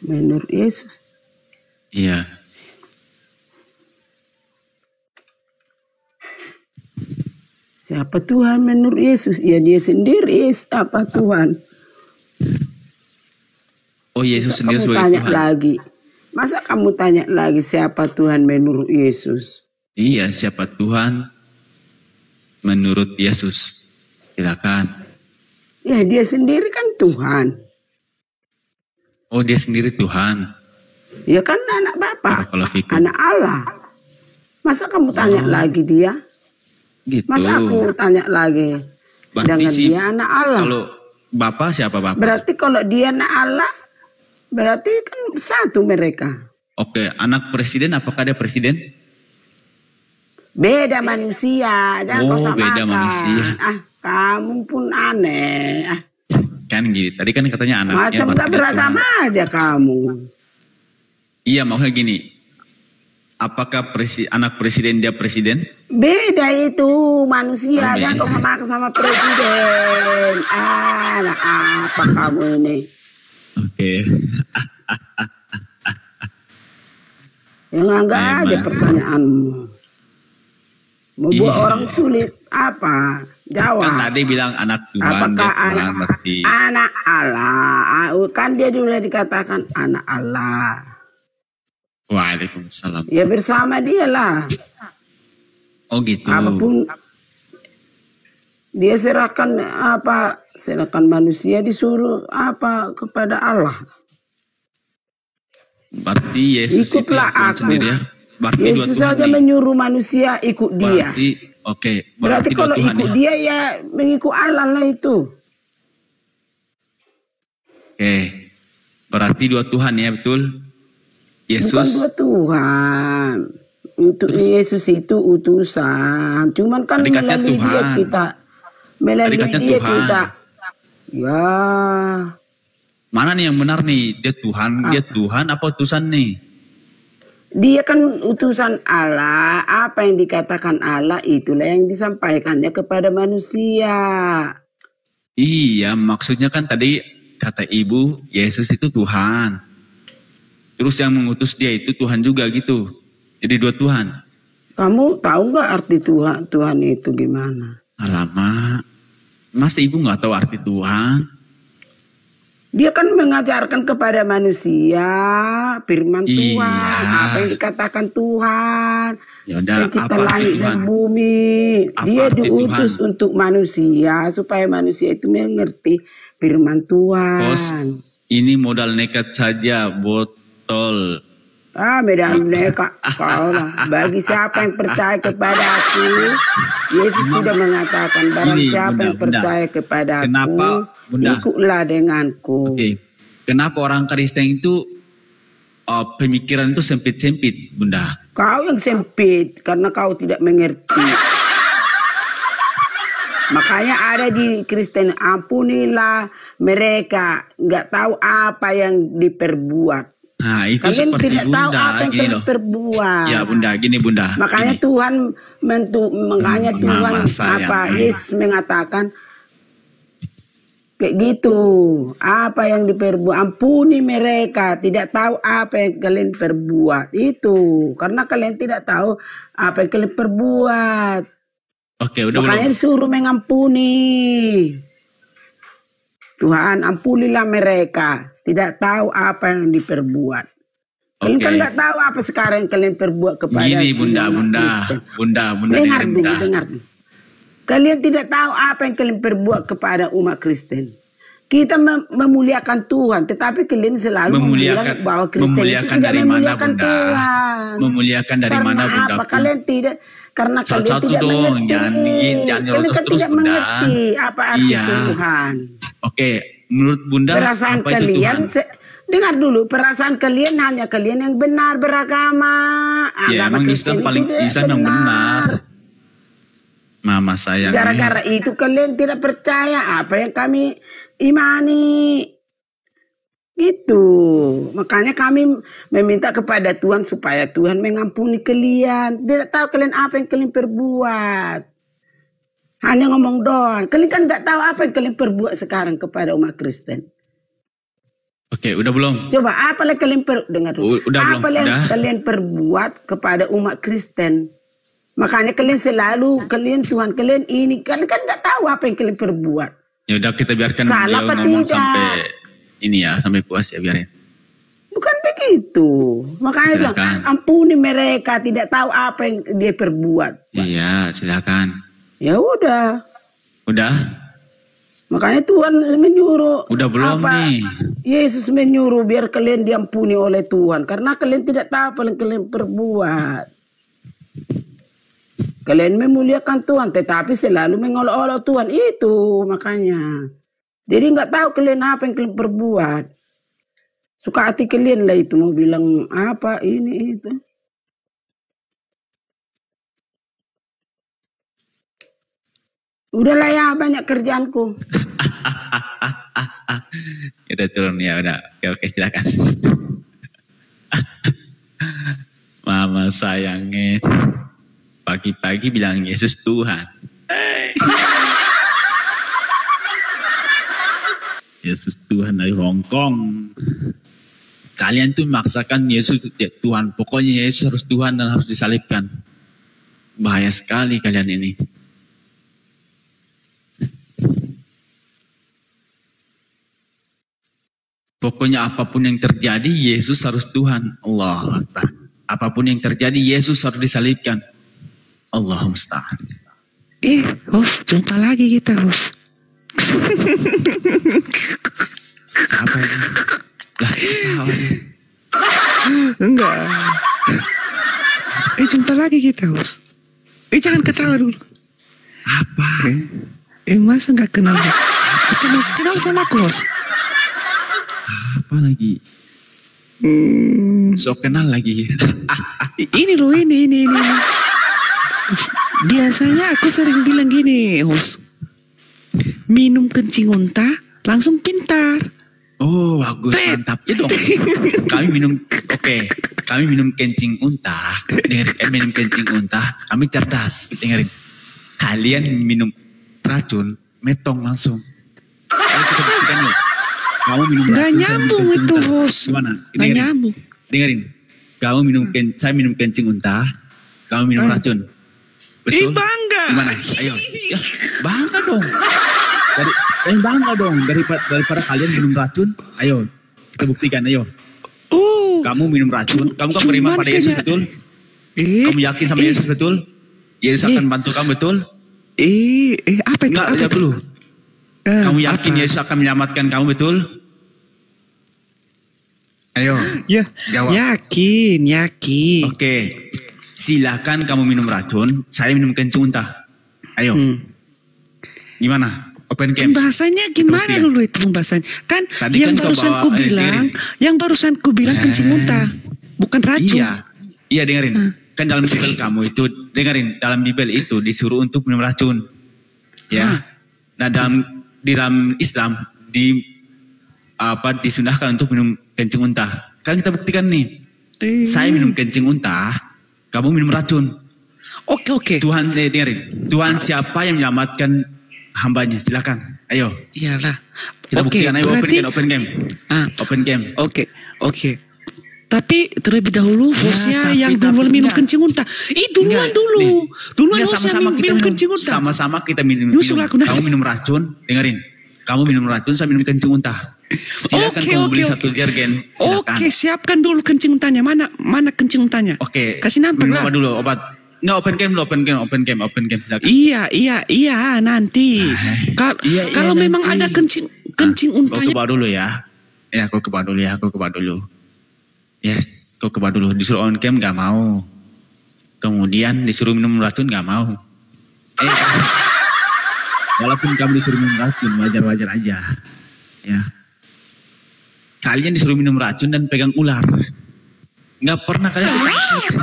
Menurut Yesus. Iya. Siapa Tuhan menurut Yesus? Ya dia sendiri apa Tuhan? Oh, Yesus Masa sendiri kamu sebagai tanya Tuhan. lagi? Masa kamu tanya lagi siapa Tuhan menurut Yesus? Iya, siapa Tuhan menurut Yesus. Silakan. Ya dia sendiri kan Tuhan. Oh, dia sendiri Tuhan. Ya kan anak Bapa, Barakallahu fikum. anak Allah. Masa kamu tanya lagi dia? Gitu. Masa aku tanya lagi? Berarti Dengan si- dia anak Allah. Kalau Bapak siapa Bapak? Berarti kalau dia anak Allah, berarti kan satu mereka. Oke, anak presiden apakah dia presiden? Beda manusia, jangan Oh, kau samakan. beda manusia. Kamu pun aneh. Kan gitu. Tadi kan katanya anaknya. Macam berarti gak dia beragama Tuhan. aja kamu. Iya, maksudnya gini. Apakah anak presiden dia presiden? Beda itu manusia, Oh, jangan beda. kau samakan sama presiden. Anak apa kamu ini? Oke. Yang anggap aja Memang. pertanyaanmu. Membuat Iya. orang sulit apa? Jawab. Kan tadi bilang anak Tuhan, Apakah dia Tuhan anak, berarti. anak Allah? Kan dia sudah dikatakan anak Allah. Waalaikumsalam. Ya bersama dia lah. Oh gitu. Apapun dia serahkan manusia disuruh apa kepada Allah. Berarti Yesus itu Ikutlah Tuhan aku. sendiri ya. Berarti dua Yesus Tuhan saja nih. menyuruh manusia ikut dia. Berarti oke. Berarti dua kalau Tuhan ikut ya. dia ya mengikut Allah lah itu. Oke. Berarti dua Tuhan ya, betul? Bukan Yesus. dua Tuhan. Untuk Yesus itu utusan. Cuman kan Tadi katanya melalui dia Tuhan. kita. Melalui Tadi katanya dia Tuhan. kita. Ya. Mana nih yang benar nih? Dia Tuhan, dia Tuhan apa utusan nih? Dia kan utusan Allah. Apa yang dikatakan Allah itulah yang disampaikannya kepada manusia. Iya, maksudnya kan tadi kata ibu, Yesus itu Tuhan. Terus yang mengutus dia itu Tuhan juga gitu. Jadi dua Tuhan. Kamu tahu nggak arti Tuhan? Tuhan itu gimana? Alamak. Masa ibu nggak tahu arti Tuhan? Dia kan mengajarkan kepada manusia firman Iya. Tuhan, apa yang dikatakan Tuhan, Ya udah, pencipta apa arti langit dan Tuhan? bumi. Apa Dia arti diutus Tuhan? untuk manusia supaya manusia itu mengerti firman Tuhan. Bos, ini modal nekat saja, botol. Medan mereka kau lah. Bagi siapa yang percaya kepada aku, Yesus sudah mengatakan barang Gini, siapa Bunda, yang percaya kepada Kenapa, aku, Bunda? ikutlah denganku. Oke, kenapa orang Kristen itu pemikiran itu sempit-sempit, Bunda? Kau yang sempit karena kau tidak mengerti. Makanya ada di Kristen, ampunilah mereka nggak tahu apa yang diperbuat. Nah, itu Kalian seperti tidak tahu Bunda, apa yang gini kalian loh. perbuat. Ya Bunda, gini Bunda. Makanya gini. Tuhan makanya Tuhan Mama sayang. apa Yesus mengatakan kayak gitu. Apa yang diperbuat, ampuni mereka, tidak tahu apa yang kalian perbuat. Itu karena kalian tidak tahu apa yang kalian perbuat. Oke, udah Makanya belum? disuruh mengampuni. Tuhan ampunilah mereka, tidak tahu apa yang diperbuat. Kalian Oke. kan nggak tahu apa sekarang yang kalian perbuat kepada Gini semua Bunda, Kristen. Bunda Dengar dengerin, dulu, Bunda. dengar. Kalian tidak tahu apa yang kalian perbuat kepada umat Kristen. Kita memuliakan Tuhan, tetapi kalian selalu bilang bahwa Kristen itu tidak memuliakan Tuhan. Memuliakan dari mana, Bunda? Apa kalian tidak? Karena kalian tidak mengerti. Kalian kan tidak mengerti apa arti Tuhan. Oke, menurut Bunda perasaan apa kalian, itu Tuhan? Dengar dulu, perasaan kalian hanya kalian yang benar beragama. Ya, emang Islam paling Islam yang benar. Mama sayang. Gara-gara itu kalian tidak percaya apa yang kami imani. Gitu. Makanya kami meminta kepada Tuhan supaya Tuhan mengampuni kalian. Tidak tahu kalian apa yang kalian perbuat. Hanya ngomong doang. Kalian kan nggak tahu apa yang kalian perbuat sekarang kepada umat Kristen. Oke, udah belum? Coba apa yang kalian dengar dulu. Apa yang kalian perbuat kepada umat Kristen? Makanya kalian selalu Tuhan kalian ini, kalian kan nggak tahu apa yang kalian perbuat. Ya udah kita biarkan salah beliau ngomong sampai ini ya, sampai puas ya, biarin. Bukan begitu. Makanya bilang, ampuni mereka tidak tahu apa yang dia perbuat. Iya, silakan. Ya udah. Udah. Makanya Tuhan menyuruh. Udah belum nih? Yesus menyuruh biar kalian diampuni oleh Tuhan karena kalian tidak tahu apa yang kalian perbuat. Kalian memuliakan Tuhan, tetapi selalu mengolok-olok Tuhan. Itu makanya. Jadi nggak tahu kalian apa yang kalian perbuat. Suka hati kalian lah itu mau bilang apa ini itu. Udahlah ya, banyak kerjaanku. Udah turun ya, udah. Oke, silakan. Mama sayangin. Pagi-pagi bilang Yesus Tuhan. Yesus Tuhan dari Hongkong. Kalian tuh memaksakan Yesus Tuhan. Pokoknya Yesus harus Tuhan dan harus disalibkan. Bahaya sekali kalian ini. Pokoknya apapun yang terjadi Yesus harus Tuhan. Allahu Akbar. Apapun yang terjadi Yesus harus disalibkan. Allahumma musta'an. Host, jumpa lagi kita, host. Apa ini? Lah, apa ini? Enggak. Jumpa lagi kita, host. Jangan ketawa dulu. Apa? Masa nggak kenal? Kita masih kenal sama aku, host. Apa lagi? So kenal lagi. Ini loh, ini. Biasanya aku sering bilang gini, host. Minum kencing unta, langsung pintar. Oh, bagus, mantap. Ya dong. Kami minum kencing unta. Dengerin, minum kencing unta, kami cerdas. Dengerin. Kalian minum racun, metong langsung. Ayo kita buktikan yuk. Kamu minum racun. Gak nyambung itu, host. Gimana? Gak nyambung. Dengerin. Saya minum kencing unta, kamu minum racun. Betul? Bangga. Gimana? Ayo. Ya, bangga dong. Bangga dong. Daripada kalian minum racun, ayo. Kita buktikan, ayo. Kamu minum racun, kamu kan beriman pada Yesus, betul? Kamu yakin sama Yesus, betul? Yesus akan bantu kamu, betul? Apa itu? Enggak, lihat dulu. Kamu yakin Yesus akan menyelamatkan kamu, betul? Ayo. Ya. Jawab. Yakin. Oke. Silakan kamu minum racun, saya minum kencing unta. Ayo. Gimana? Open game. Pembahasannya gimana dulu itu pembahasannya? Kan tadi yang barusan ku bilang kencing unta, bukan racun. Iya dengerin. Kan dalam Bible kamu itu, dengerin, dalam Bible itu disuruh untuk minum racun. Ya. Nah, di dalam Islam disunahkan untuk minum kencing unta. Kan kita buktikan nih. Saya minum kencing unta, kamu minum racun. Oke. Tuhan, dengerin. Tuhan siapa yang menyelamatkan hambanya? Silakan. Ayo. Iyalah. Kita buktikan. Ayo, berarti, open game. Open game. Oke. Tapi terlebih dahulu hostnya yang duluan minum kencing unta. Duluan dulu. Duluan hostnya minum kencing unta. Sama-sama kita minum. Kamu minum racun. Dengerin. Kamu minum racun, saya minum kencing unta. Silakan kamu beli satu jergen. Oke, siapkan dulu kencing untanya. Mana kencing untanya? Oke. Kasih nampak lah. Minum dulu obat. Nggak open cam. Silakan. Iya nanti. Kalau memang ada kencing untanya. Kau ke bawah dulu ya. Ya, kau ke bawah dulu. Ya, kau ke bawah dulu. Disuruh on cam nggak mau. Kemudian disuruh minum racun nggak mau. Walaupun kamu disuruh minum racun, wajar-wajar aja. Ya. Kalian disuruh minum racun dan pegang ular. Nggak pernah kalian takut.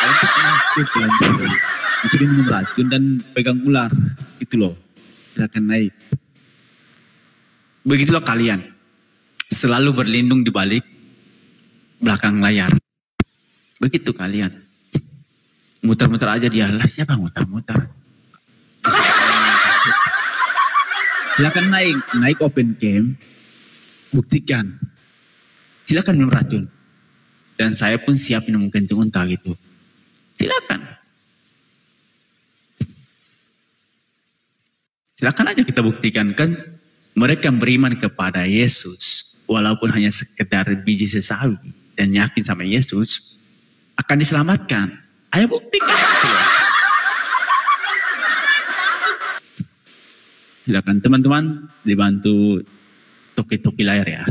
Kalian tuh penakut. Disuruh minum racun dan pegang ular. Itu loh. Kita akan naik. Begitulah kalian. Selalu berlindung di balik belakang layar. Begitu kalian. Muter-muter aja dia. Lah siapa muter-muter? Silakan naik open cam. Buktikan. Silakan minum racun. Dan saya pun siap minum kencing unta gitu. Silakan. Silakan aja kita buktikan kan. Mereka beriman kepada Yesus. Walaupun hanya sekedar biji sesawi. Dan yakin sama Yesus. Akan diselamatkan. Ayo buktikan. Silakan teman-teman. Dibantu toki-toki layar ya.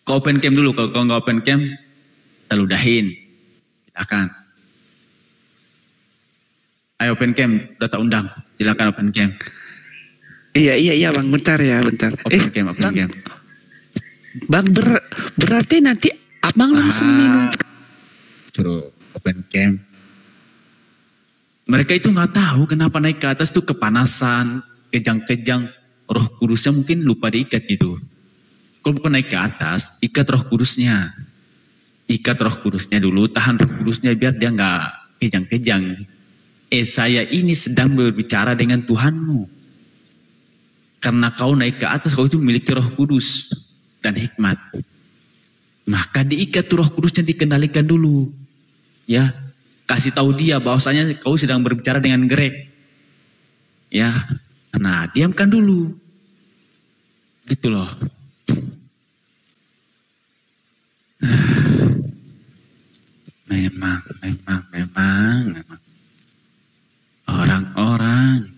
Kau open cam dulu. Kalau kau nggak open cam. Kita ludahin. Silakan. Ayo open cam. Udah tak undang. Silakan open cam. Iya bang, bentar. Open cam. Bang, berarti nanti abang langsung minum. Suruh open cam. Mereka itu nggak tahu kenapa naik ke atas tuh kepanasan, kejang-kejang, Roh Kudusnya mungkin lupa diikat gitu. Kalau bukan naik ke atas, ikat Roh Kudusnya. Ikat Roh Kudusnya dulu, tahan Roh Kudusnya biar dia nggak kejang-kejang. Saya ini sedang berbicara dengan Tuhanmu. Karena kau naik ke atas, kau itu memiliki Roh Kudus dan hikmat. Maka diikat Roh Kudusnya, dikendalikan dulu. Ya, kasih tahu dia bahwasanya kau sedang berbicara dengan Greg. Ya, nah diamkan dulu. Gitu loh. Memang. Orang-orang.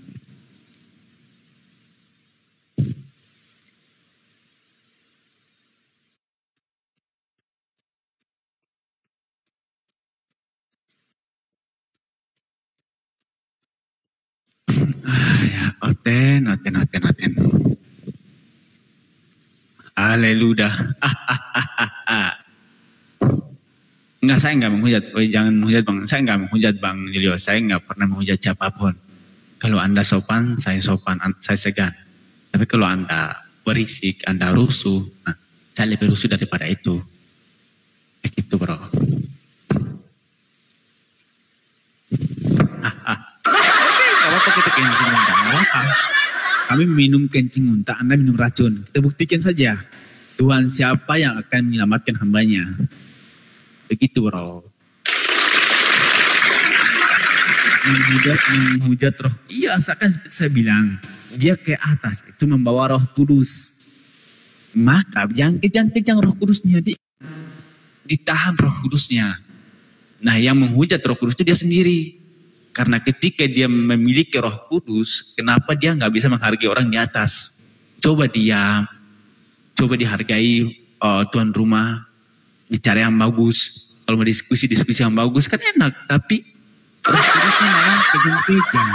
Ya, oten. Haleluya. Enggak, saya enggak menghujat. Jangan menghujat bang. Saya enggak menghujat bang Julio. Saya enggak pernah menghujat siapapun. Kalau Anda sopan, saya sopan, saya segan. Tapi kalau Anda berisik, Anda rusuh, nah, saya lebih rusuh daripada itu. Begitu bro. Oke, gak apa-apa kita kencing unta. Gak apa-apa. Kami minum kencing unta, Anda minum racun. Kita buktikan saja. Tuhan siapa yang akan menyelamatkan hambanya. Begitu bro. Menghujat roh. Iya, asalkan saya bilang. Dia ke atas itu membawa Roh Kudus. Maka jangan kejang-kejang Roh Kudusnya. Ditahan Roh Kudusnya. Nah yang menghujat Roh Kudus itu dia sendiri. Karena ketika dia memiliki Roh Kudus. Kenapa dia gak bisa menghargai orang di atas. Coba diam. Coba dihargai tuan rumah. Bicara yang bagus. Kalau mau diskusi yang bagus kan enak. Tapi Roh Kudusnya malah kejang-kejang.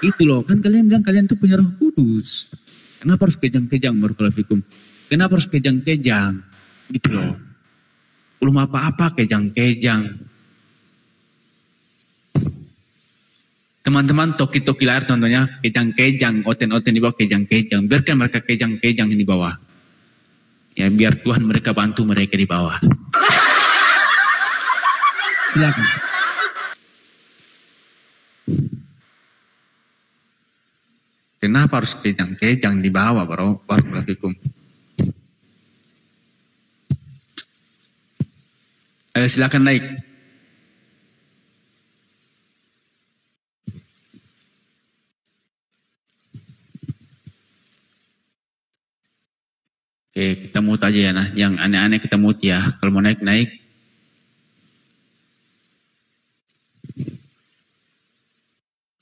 Itu loh, kan kalian bilang kalian tuh punya Roh Kudus. Kenapa harus kejang-kejang barakallahu? Kenapa harus kejang-kejang? Gitu loh. Belum apa-apa kejang-kejang. Teman-teman toki-toki layar contohnya kejang-kejang, oten-oten di bawah kejang-kejang. Biarkan mereka kejang-kejang di bawah. Ya biar Tuhan mereka bantu mereka di bawah. Silakan. Kenapa harus kejang-kejang di bawah barakallahu? Ayo silakan naik. Oke, kita mute aja ya nah. Yang aneh-aneh kita mute ya. Kalau mau naik.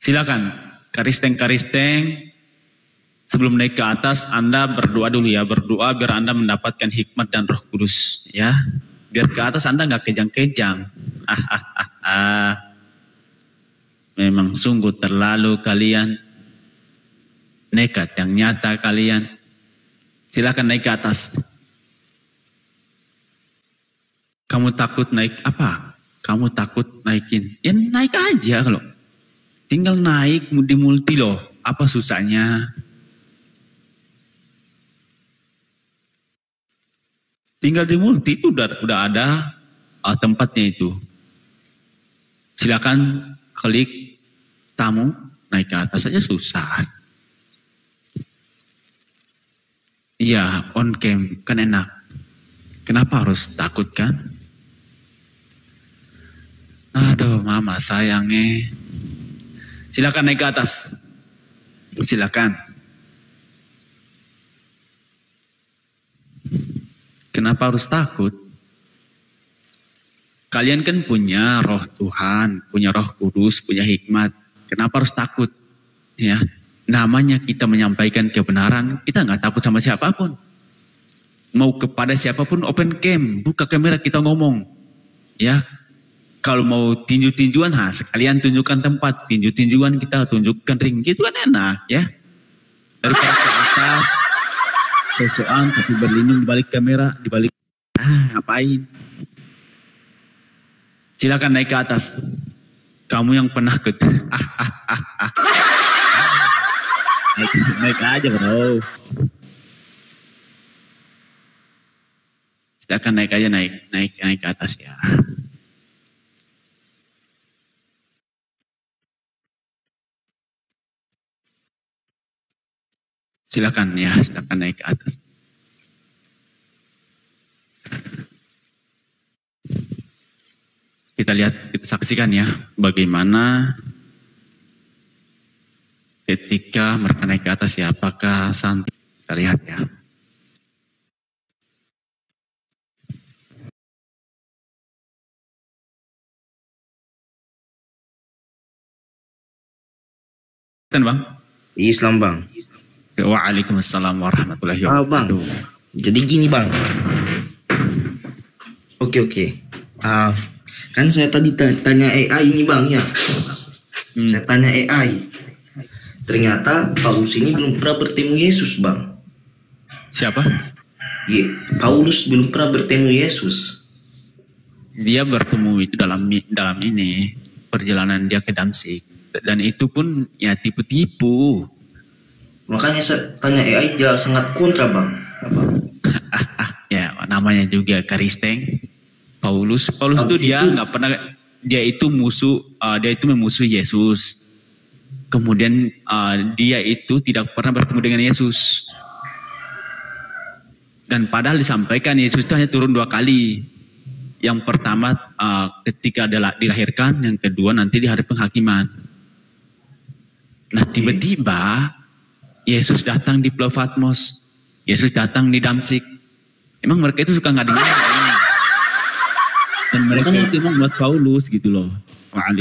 Silakan, karisteng-karisteng, sebelum naik ke atas, Anda berdoa dulu ya. Berdoa biar Anda mendapatkan hikmat dan Roh Kudus. Ya, biar ke atas Anda nggak kejang-kejang. Memang sungguh terlalu kalian. Nekat yang nyata kalian. Silakan naik ke atas. Kamu takut naik apa? Kamu takut naikin? Ya naik aja kalau. Tinggal naik di multi loh. Apa susahnya? Tinggal di multi itu udah ada tempatnya itu. Silakan klik tamu, naik ke atas saja susah. Iya, on cam kan enak. Kenapa harus takut kan? Aduh, mama sayangnya. Silakan naik ke atas. Silakan. Kenapa harus takut? Kalian kan punya roh Tuhan, punya Roh Kudus, punya hikmat. Kenapa harus takut? Ya, namanya kita menyampaikan kebenaran, kita nggak takut sama siapapun. Mau kepada siapapun open cam, buka kamera kita ngomong. Ya, kalau mau tinju-tinjuan, sekalian tunjukkan tempat. Tinju-tinjuan kita tunjukkan ring, gitu kan enak ya. Daripada ke atas, sosokan tapi berlindung di balik kamera, di balik ngapain? Silakan naik ke atas. Kamu yang pernah naik aja bro. Silakan naik aja, naik ke atas ya. Silakan ya, silakan naik ke atas. Kita lihat, kita saksikan ya, bagaimana ketika mereka naik ke atas ya, apakah santai? Kita lihat ya. Bang? Islam bang. Waalaikumsalam warahmatullahi wabarakatuh. Bang, jadi gini bang. Oke. Kan saya tadi tanya AI ini bang ya. Saya tanya AI. Ternyata Paulus ini belum pernah bertemu Yesus bang. Siapa? Paulus belum pernah bertemu Yesus. Dia bertemu itu dalam ini perjalanan dia ke Damsyik. Dan itu pun ya tipu-tipu. Makanya saya tanya AI, dia sangat kontra bang. Ya namanya juga karisteng. Paulus itu dia nggak pernah, dia itu memusuhi Yesus. Kemudian dia itu tidak pernah bertemu dengan Yesus. Dan padahal disampaikan Yesus itu hanya turun 2 kali. Yang pertama ketika dilahirkan, yang kedua nanti di hari penghakiman. Nah tiba-tiba Yesus datang di Pulau Patmos. Yesus datang di Damsyik. Emang mereka itu suka ngadengin. Dan mereka itu emang buat Paulus gitu loh.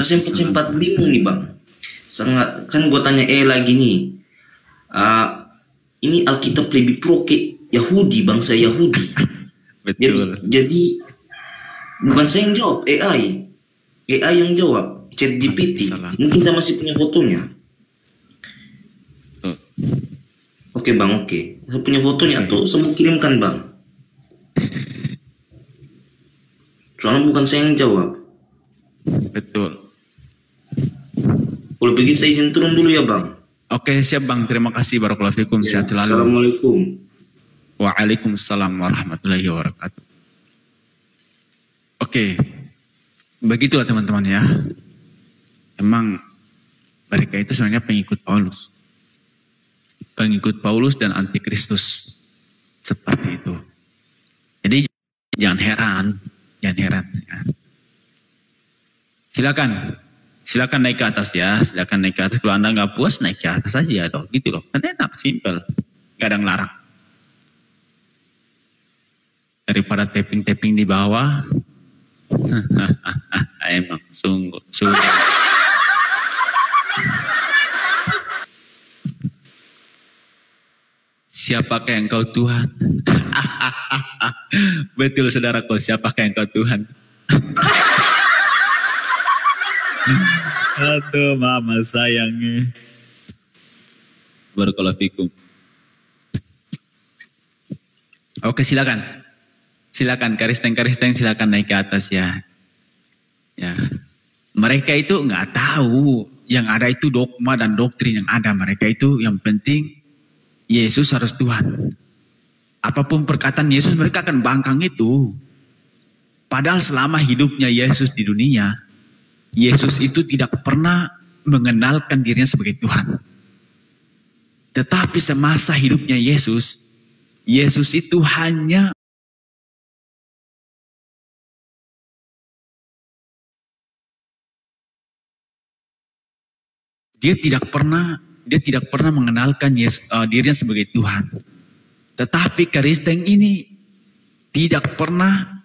Saya sempat bingung nih bang. Sangat, kan gue tanya lagi nih. Ini Alkitab lebih pro ke Yahudi, bangsa Yahudi. Betul. Jadi bukan saya yang jawab, AI yang jawab. ChatGPT. Mungkin saya masih punya fotonya. Oke bang, oke. Saya punya fotonya tuh, saya mau kirimkan bang. Soalnya bukan saya yang jawab. Betul. Kalau begitu saya izin turun dulu ya bang. Oke siap bang, terima kasih. Barakallahu fikum. Sehat selalu. Assalamualaikum. Waalaikumsalam warahmatullahi wabarakatuh. Oke, begitulah teman-teman ya. Emang mereka itu sebenarnya pengikut Paulus. Pengikut Paulus dan antikristus. Seperti itu. Jadi jangan heran. Ya. Silakan naik ke atas ya. Silakan naik ke atas. Kalau Anda nggak puas naik ke atas aja dong. Gitu loh. Kan enak, simple. Gak ada yang larang. Daripada tapping-tapping di bawah. Emang sungguh. siapakah engkau Tuhan? Betul saudaraku, siapakah engkau Tuhan? Aduh, mama sayangnya. Barakallahu fikum. Oke, silakan. Silakan karisteng silakan naik ke atas ya. Ya. Mereka itu nggak tahu yang ada itu dogma dan doktrin yang ada. Mereka itu yang penting Yesus harus Tuhan. Apapun perkataan Yesus mereka akan bangkang itu. Padahal selama hidupnya Yesus di dunia, Yesus itu tidak pernah mengenalkan dirinya sebagai Tuhan. Tetapi semasa hidupnya Yesus itu hanya dia tidak pernah mengenalkan dirinya sebagai Tuhan. Tetapi Kristen ini tidak pernah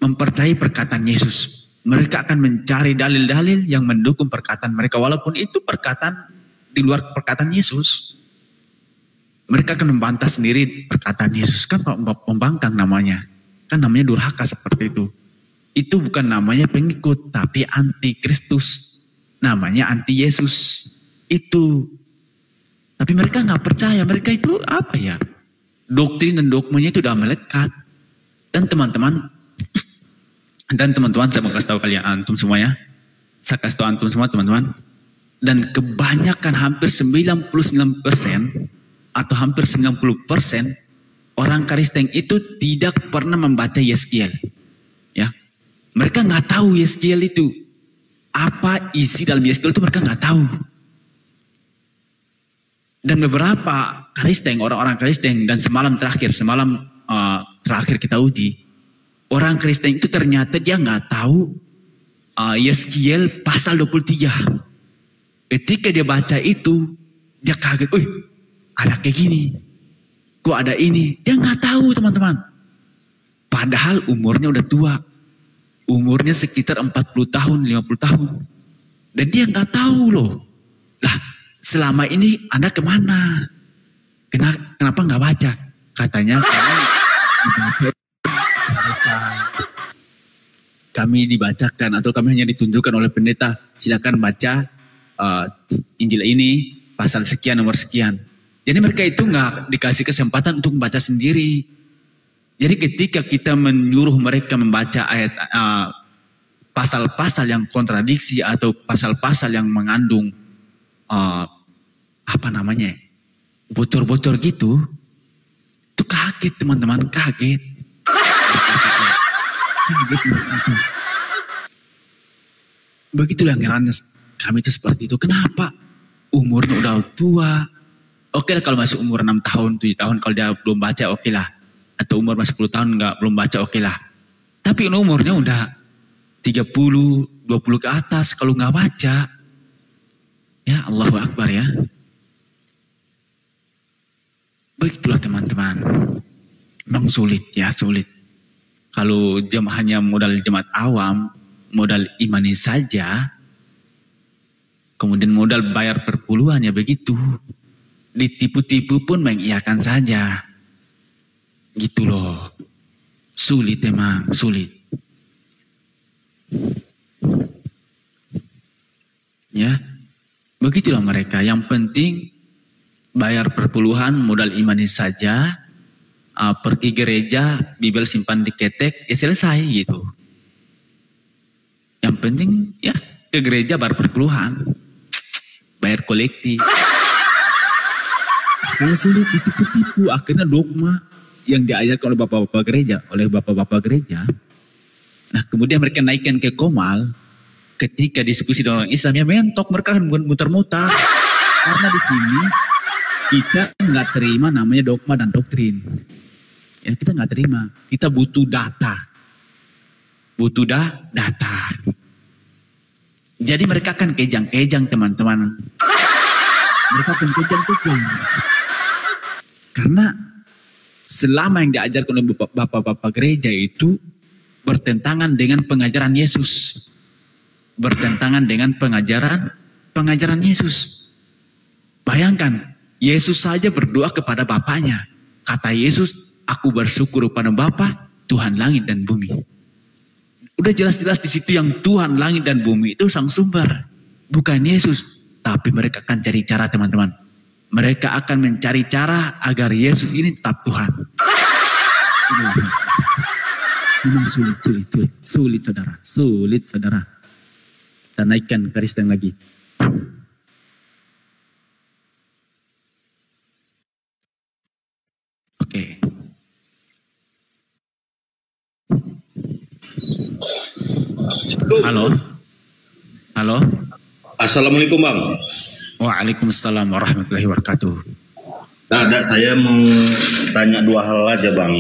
mempercayai perkataan Yesus. Mereka akan mencari dalil-dalil yang mendukung perkataan mereka. Walaupun itu perkataan di luar perkataan Yesus. Mereka akan membantah sendiri perkataan Yesus. Kan pembangkang namanya. Kan namanya durhaka seperti itu. Itu bukan namanya pengikut, tapi anti Kristus. Namanya anti Yesus. Itu. Tapi mereka nggak percaya. Mereka itu apa ya? Doktrin dan dogmanya itu udah melekat. Dan teman-teman, saya mau kasih tahu kalian antum semuanya. Saya kasih tahu antum semua teman-teman. Dan kebanyakan hampir 99% atau hampir 90% orang Kristen itu tidak pernah membaca Yeskiel. Ya, mereka nggak tahu Yeskiel itu apa isi dalam Yeskiel itu mereka nggak tahu. Dan beberapa Kristen, orang-orang Kristen dan semalam terakhir kita uji, orang Kristen itu ternyata dia nggak tahu Yeskiel pasal 23. Ketika dia baca itu, dia kaget, ada kayak gini, kok ada ini? Dia nggak tahu teman-teman. Padahal umurnya udah tua, umurnya sekitar 40 tahun, 50 tahun. Dan dia nggak tahu loh. Lah, selama ini Anda kemana? Kenapa nggak baca? Katanya kami dibacakan atau kami hanya ditunjukkan oleh pendeta. Silakan baca Injil ini pasal sekian nomor sekian. Jadi mereka itu nggak dikasih kesempatan untuk membaca sendiri. Jadi ketika kita menyuruh mereka membaca ayat pasal-pasal yang kontradiksi atau pasal-pasal yang mengandung bocor-bocor gitu, itu kaget teman-teman, kaget mereka itu. Begitulah herannya kami itu seperti itu. Kenapa? Umurnya udah tua. Oke lah kalau masih umur 6 tahun, 7 tahun kalau dia belum baca oke lah. Atau umur masih 10 tahun belum baca oke lah. Tapi umurnya udah 30, 20 ke atas kalau nggak baca. Ya Allahu Akbar ya. Begitulah teman-teman. Memang sulit ya, sulit. Kalau hanya modal jemaat awam, modal imani saja, kemudian modal bayar perpuluhan ya begitu. Ditipu-tipu pun mengiyakan saja. Gitu loh. Sulit emang, sulit. Ya. Begitulah mereka. Yang penting bayar perpuluhan, modal imani saja, pergi gereja, Bibel simpan di ketek, ya selesai gitu. Yang penting ya ke gereja bayar perpuluhan, bayar kolektif. Karena sulit ditipu-tipu, akhirnya dogma yang diajarkan oleh bapak-bapak gereja, nah kemudian mereka naikkan ke Komal. Ketika diskusi dengan orang Islam, ya mentok, mereka akan muter-muter. Karena di sini kita nggak terima namanya dogma dan doktrin. Ya kita nggak terima. Kita butuh data. Butuh data. Jadi mereka akan kejang-kejang teman-teman. Mereka akan kejang-kejang. Karena selama yang diajarkan oleh bapak-bapak gereja itu bertentangan dengan pengajaran Yesus. Bertentangan dengan pengajaran Yesus. Bayangkan, Yesus saja berdoa kepada Bapaknya. Kata Yesus, aku bersyukur pada Bapa, Tuhan langit dan bumi. Udah jelas-jelas di situ yang Tuhan langit dan bumi itu sang sumber. Bukan Yesus. Tapi mereka akan cari cara, teman-teman. Mereka akan mencari cara agar Yesus ini tetap Tuhan. Memang sulit saudara. Kita naikkan garis yang lagi. Oke. Halo. Assalamualaikum Bang. Waalaikumsalam warahmatullahi wabarakatuh. Nah, saya mau tanya dua hal aja Bang.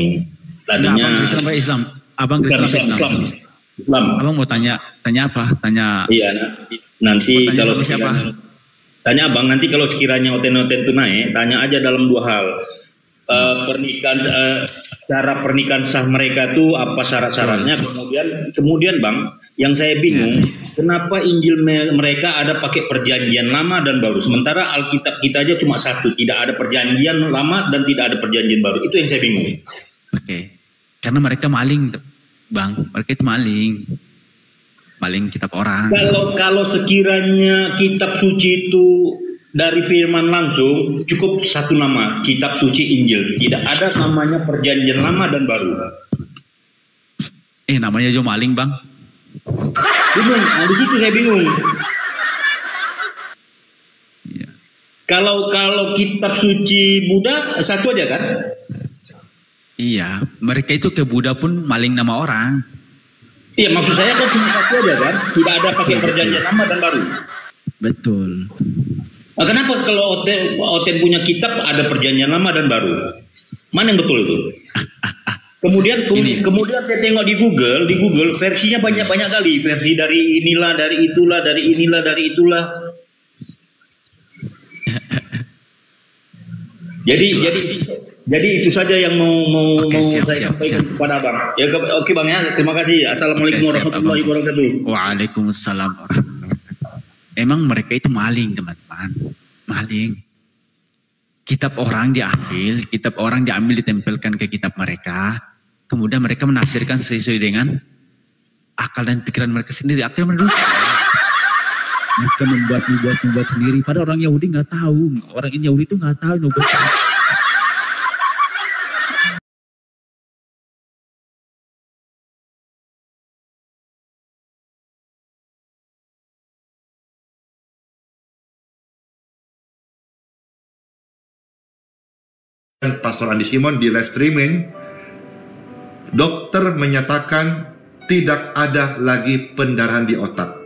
Tadinya Islam. Abang Islam. Abang mau tanya apa? Iya, nanti kalau siapa? Tanya Abang, nanti kalau sekiranya oten-oten itu naik, tanya aja dalam dua hal. Cara pernikahan sah mereka tuh apa syarat-syaratnya? Kemudian Bang, yang saya bingung, kenapa Injil mereka ada pakai perjanjian lama dan baru, sementara Alkitab kita aja cuma satu, tidak ada perjanjian lama dan tidak ada perjanjian baru. Itu yang saya bingung. Oke. Karena mereka maling, Bang. Mereka itu maling kitab orang. Kalau sekiranya kitab suci itu dari firman langsung, cukup satu nama, kitab suci Injil. Tidak ada namanya perjanjian lama dan baru. Namanya juga maling, Bang. Bingung, di situ saya bingung. Ya. Kalau kitab suci Buddha satu aja kan? Iya, mereka itu ke Buddha pun maling nama orang. Iya, maksud saya kan cuma satu aja kan? Tidak ada pakai perjanjian lama dan baru. Betul. Nah, kenapa kalau Oten punya kitab ada perjanjian lama dan baru? Mana yang betul itu? Kemudian saya tengok di Google versinya banyak kali, versi dari inilah, dari itulah, dari inilah, dari itulah. Jadi itu saja yang mau saya sampaikan kepada Abang. Ya, oke Bang ya, terima kasih. Assalamualaikum warahmatullahi wabarakatuh. Waalaikumsalam warahmatullahi wabarakatuh. Emang mereka itu maling, teman-teman. Maling. Kitab orang diambil ditempelkan ke kitab mereka. Kemudian mereka menafsirkan sesuai dengan akal dan pikiran mereka sendiri. Akhirnya mendusta. Mereka membuat sendiri. Padahal orang Yahudi nggak tahu. Orang Yahudi itu nggak tahu nubuat. Pastor Andi Simon di live streaming, dokter menyatakan tidak ada lagi pendarahan di otak.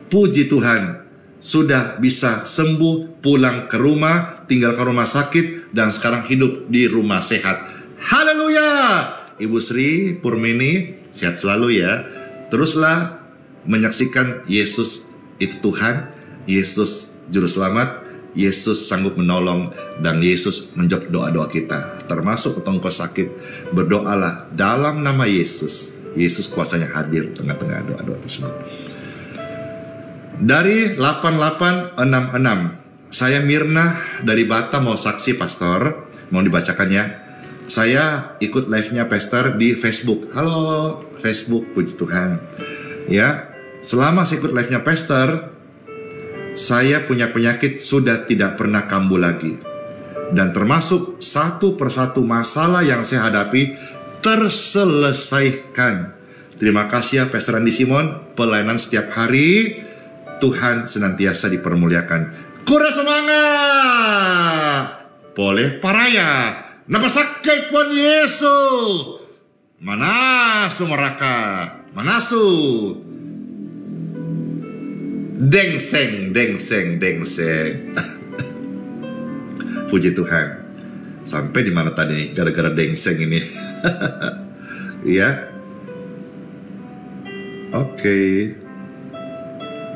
Puji Tuhan, sudah bisa sembuh, pulang ke rumah, tinggal ke rumah sakit, dan sekarang hidup di rumah sehat. Haleluya! Ibu Sri Purmini, sehat selalu ya. Teruslah menyaksikan Yesus itu Tuhan, Yesus Juru Selamat, Yesus sanggup menolong, dan Yesus menjawab doa-doa kita. Termasuk kalau engkau sakit, berdoalah dalam nama Yesus. Yesus kuasanya hadir tengah-tengah doa-doa tersebut. Dari 8866, saya Mirna dari Batam mau saksi Pastor, mau dibacakannya. Saya ikut live-nya Pastor di Facebook. Halo Facebook, puji Tuhan. Ya, selama saya ikut live-nya Pastor, saya punya penyakit sudah tidak pernah kambuh lagi. Dan termasuk satu persatu masalah yang saya hadapi terselesaikan. Terima kasih ya Pastor Andi Simon, pelayanan setiap hari. Tuhan senantiasa dipermuliakan. Kura semangat! Boleh paraya. Napa sakit pun Yesus. Manasu meraka. Manasu. Dengseng. Puji Tuhan. Sampai di mana tadi gara-gara dengseng ini? Iya.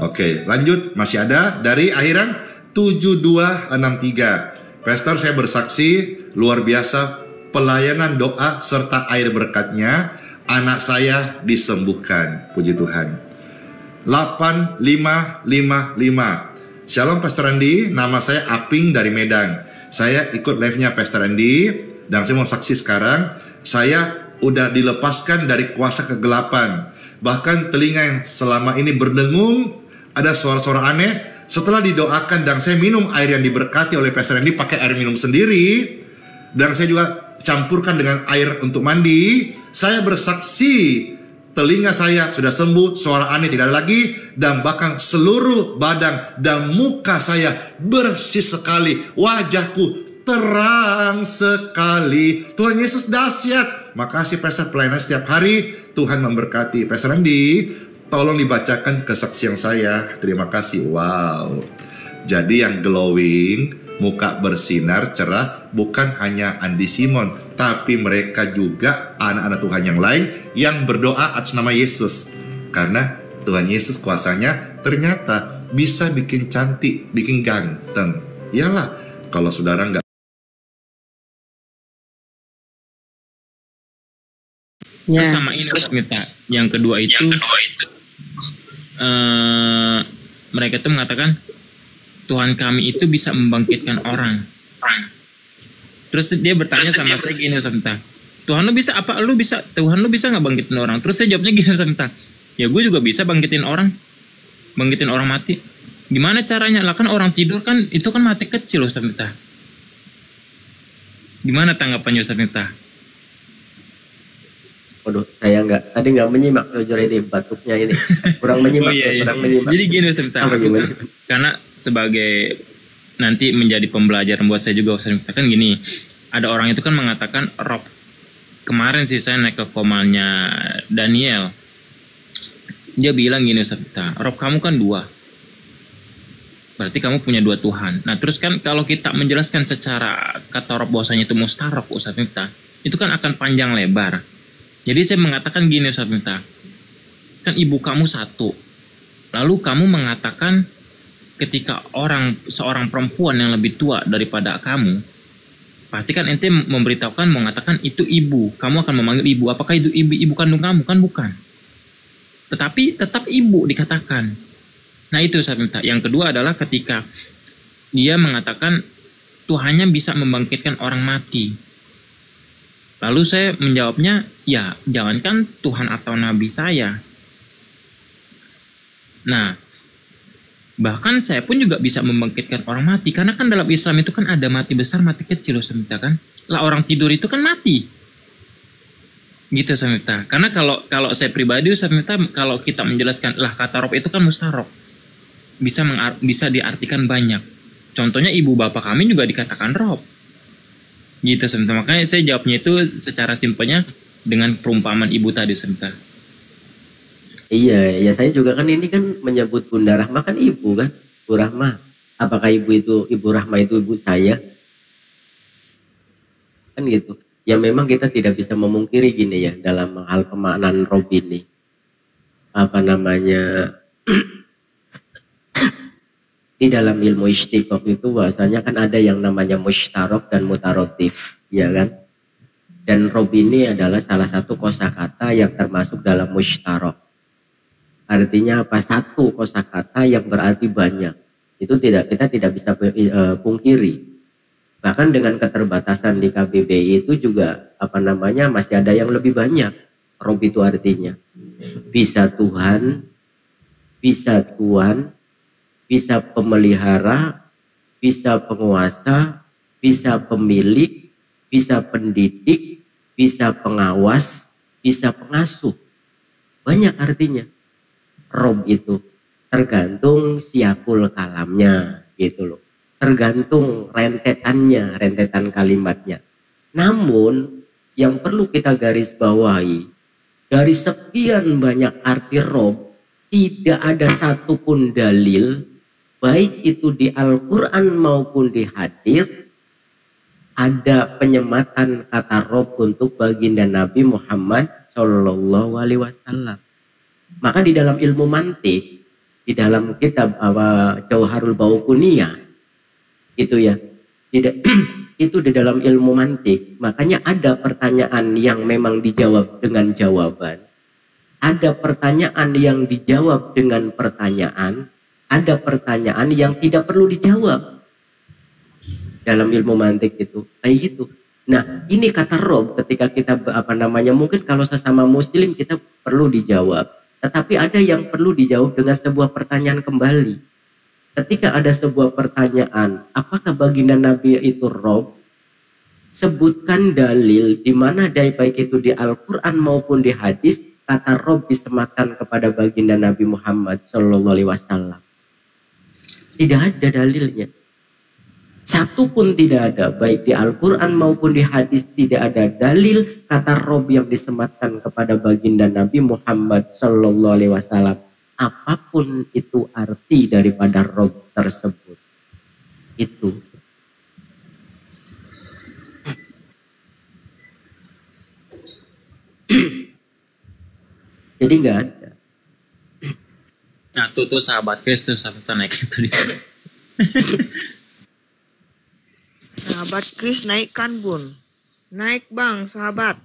Oke, lanjut. Masih ada dari akhiran 7263. Pastor, saya bersaksi luar biasa pelayanan doa serta air berkatnya, anak saya disembuhkan. Puji Tuhan. 8555. Shalom Pastor Andi, nama saya Aping dari Medan. Saya ikut live-nya Pastor Andi. Dan saya mau saksi sekarang, saya udah dilepaskan dari kuasa kegelapan. Bahkan telinga yang selama ini berdengung, ada suara-suara aneh. Setelah didoakan dan saya minum air yang diberkati oleh Pastor Randy, pakai air minum sendiri, dan saya juga campurkan dengan air untuk mandi, saya bersaksi telinga saya sudah sembuh, suara aneh tidak ada lagi, dan bahkan seluruh badan dan muka saya bersih sekali, wajahku terang sekali. Tuhan Yesus dahsyat. Makasih Pastor, pelayanan setiap hari. Tuhan memberkati. Pastor Randy, tolong dibacakan kesaksian saya. Terima kasih. Wow. Jadi yang glowing, muka bersinar cerah, bukan hanya Andi Simon, tapi mereka juga anak-anak Tuhan yang lain yang berdoa atas nama Yesus. Karena Tuhan Yesus kuasanya ternyata bisa bikin cantik, bikin ganteng. Iyalah, kalau saudara nggak. Terus sama ini Mirta, yang kedua itu, mereka tuh mengatakan Tuhan kami itu bisa membangkitkan orang. Terus dia bertanya sama saya gini, Mirta, Tuhan lu bisa apa? Tuhan lu bisa nggak bangkitin orang? Terus saya jawabnya gini, Mirta, ya gue juga bisa bangkitin orang mati. Gimana caranya? Lah kan orang tidur kan itu kan mati kecil, Ustaz Mirta. Gimana tanggapannya, Ustaz Mirta? Waduh, saya tadi nggak menyimak jujur ini batuknya ini kurang menyimak. Kurang menyimak. Jadi gini Ustaz Miftah, karena sebagai nanti menjadi pembelajaran buat saya juga Ustaz Miftah, kan gini, ada orang itu kan mengatakan Rob, kemarin sih saya naik ke komalnya Daniel, dia bilang gini Ustaz Miftah, Rob kamu kan 2, berarti kamu punya 2 Tuhan. Nah terus kan kalau kita menjelaskan secara kata Rob bahwasanya itu mustarok Ustaz Miftah, itu kan akan panjang lebar. Jadi saya mengatakan gini Ustaz Miftah, kan ibu kamu 1, lalu kamu mengatakan ketika seorang perempuan yang lebih tua daripada kamu, pasti kan ente memberitahukan, mengatakan itu ibu, kamu akan memanggil ibu. Apakah itu ibu kandung kamu? Kan bukan. Tetapi tetap ibu dikatakan. Nah itu Ustaz Miftah. Yang kedua adalah ketika dia mengatakan Tuhannya bisa membangkitkan orang mati. Lalu saya menjawabnya, ya jangankan Tuhan atau Nabi saya. Nah, bahkan saya pun juga bisa membangkitkan orang mati. Karena kan dalam Islam itu kan ada mati besar, mati kecil, Ustaz Miftah kan. Lah orang tidur itu kan mati. Gitu Ustaz Miftah. Karena kalau saya pribadi Ustaz Miftah, kalau kita menjelaskan, lah kata Rob itu kan mustarok. Bisa diartikan banyak. Contohnya ibu bapak kami juga dikatakan Rob. Gitu sebentar, makanya saya jawabnya itu secara simpelnya dengan perumpamaan ibu tadi sebentar. Iya, ya saya juga kan ini kan menyebut Bunda Rahma kan ibu kan, Bu Rahma. Apakah ibu Rahma itu ibu saya? Kan gitu. Ya memang kita tidak bisa memungkiri gini ya dalam hal pemaknaan Rob ini. Apa namanya? Di dalam ilmu istiqoq itu bahasanya kan ada yang namanya mustarok dan mutarotif, ya kan? Dan Rob ini adalah salah satu kosakata yang termasuk dalam mustarok. Artinya apa? Satu kosakata yang berarti banyak. Itu kita tidak bisa pungkiri. Bahkan dengan keterbatasan di KBBI itu juga apa namanya masih ada yang lebih banyak. Rob itu artinya bisa Tuhan, bisa Tuan, bisa pemelihara, bisa penguasa, bisa pemilik, bisa pendidik, bisa pengawas, bisa pengasuh. Banyak artinya. Rob itu tergantung siakul kalamnya gitu loh. Tergantung rentetannya, rentetan kalimatnya. Namun yang perlu kita garis bawahi, dari sekian banyak arti Rob, tidak ada satupun dalil baik itu di Al-Quran maupun di hadis ada penyematan kata Rob untuk baginda Nabi Muhammad Sallallahu Alaihi Wasallam. Maka di dalam ilmu mantik, di dalam kitab Jauharul Baukuniyah, itu ya, itu di dalam ilmu mantik, makanya ada pertanyaan yang memang dijawab dengan jawaban, ada pertanyaan yang dijawab dengan pertanyaan, ada pertanyaan yang tidak perlu dijawab. Dalam ilmu mantik itu kayak gitu. Nah, ini kata Rob ketika kita mungkin kalau sesama muslim kita perlu dijawab. Tetapi ada yang perlu dijawab dengan sebuah pertanyaan kembali. Ketika ada sebuah pertanyaan, apakah baginda Nabi itu Rob? Sebutkan dalil di mana baik itu di Al-Quran maupun di hadis kata Rob disematkan kepada baginda Nabi Muhammad SAW. Tidak ada dalilnya. Satu pun tidak ada, baik di Al-Quran maupun di hadis tidak ada dalil kata Rob yang disematkan kepada baginda Nabi Muhammad SAW. Apapun itu arti daripada Rob tersebut. Itu. Jadi nggak ada. Nah tuh sahabat Kristus sampai naik itu dia. Sahabat Kris naik kan Bun? Naik Bang, sahabat.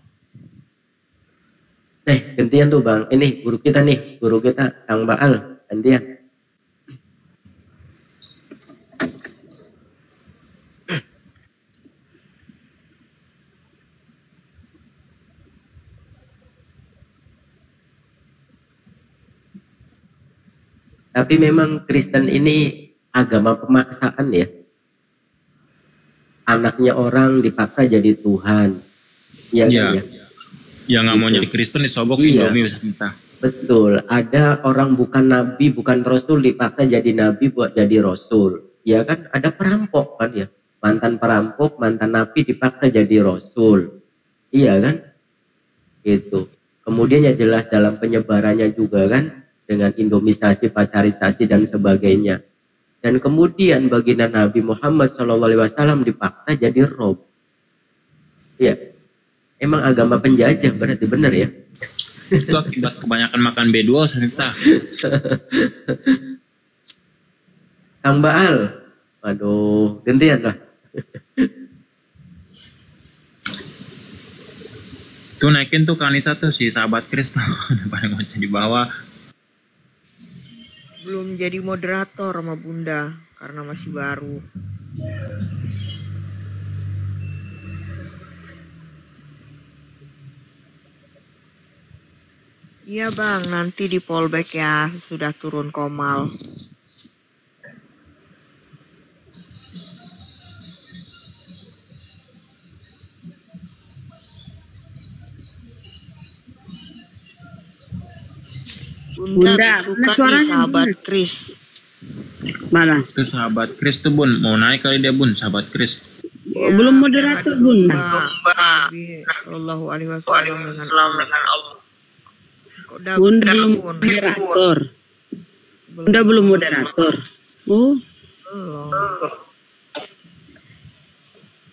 Gantian tuh Bang. Ini guru kita Kang Baal, gantian. Tapi memang Kristen ini agama pemaksaan ya. Anaknya orang dipaksa jadi Tuhan. Ya. Ya nggak mau jadi Kristen disogok Indomie bisa minta. Betul. Ada orang bukan nabi, bukan rasul dipaksa jadi nabi buat jadi rasul. Ya kan ada perampok kan ya. Mantan perampok, mantan nabi dipaksa jadi rasul. Iya kan? Gitu. Kemudian ya jelas dalam penyebarannya juga kan dengan indomisasi, pacarisasi dan sebagainya. Dan kemudian baginda Nabi Muhammad SAW dipaksa jadi Rob. Ya, emang agama penjajah berarti benar ya? Itu akibat kebanyakan makan B2 Sanita. Kang Baal, aduh, gantian lah. Tuh naikin tuh Kanisa tuh si sahabat Kris tuh paling ngoceh di bawah. Belum jadi moderator sama Bunda karena masih baru. Iya Bang, nanti di fallback ya, sudah turun Komal. Bunda suka suaranya sahabat Kris. Mana? Itu sahabat Kris tuh Bun, mau naik kali dia Bun, sahabat Kris. Ya, belum moderator Bunda. Sallallahu alaihi wasallam dengan Allah. Bunda belum moderator. Bunda belum moderator. Oh.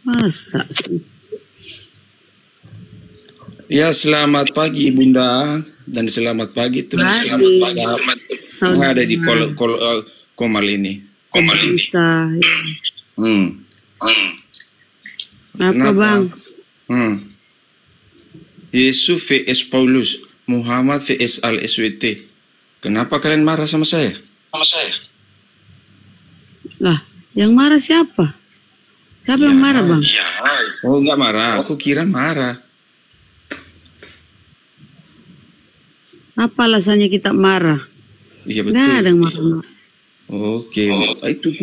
Masa sih? Ya, selamat pagi Bunda dan selamat pagi teman-teman sahabat yang ada di Komal ini. Bisa. Ya. Apa Bang? Yesus vs Paulus, Muhammad vs Al-SWT. Kenapa kalian marah sama saya? Lah, yang marah siapa? Siapa yang marah Bang? Oh, enggak marah. Aku kira marah. Apa alasannya kita marah? Iya betul. Nggak ada yang marah. Oke, itu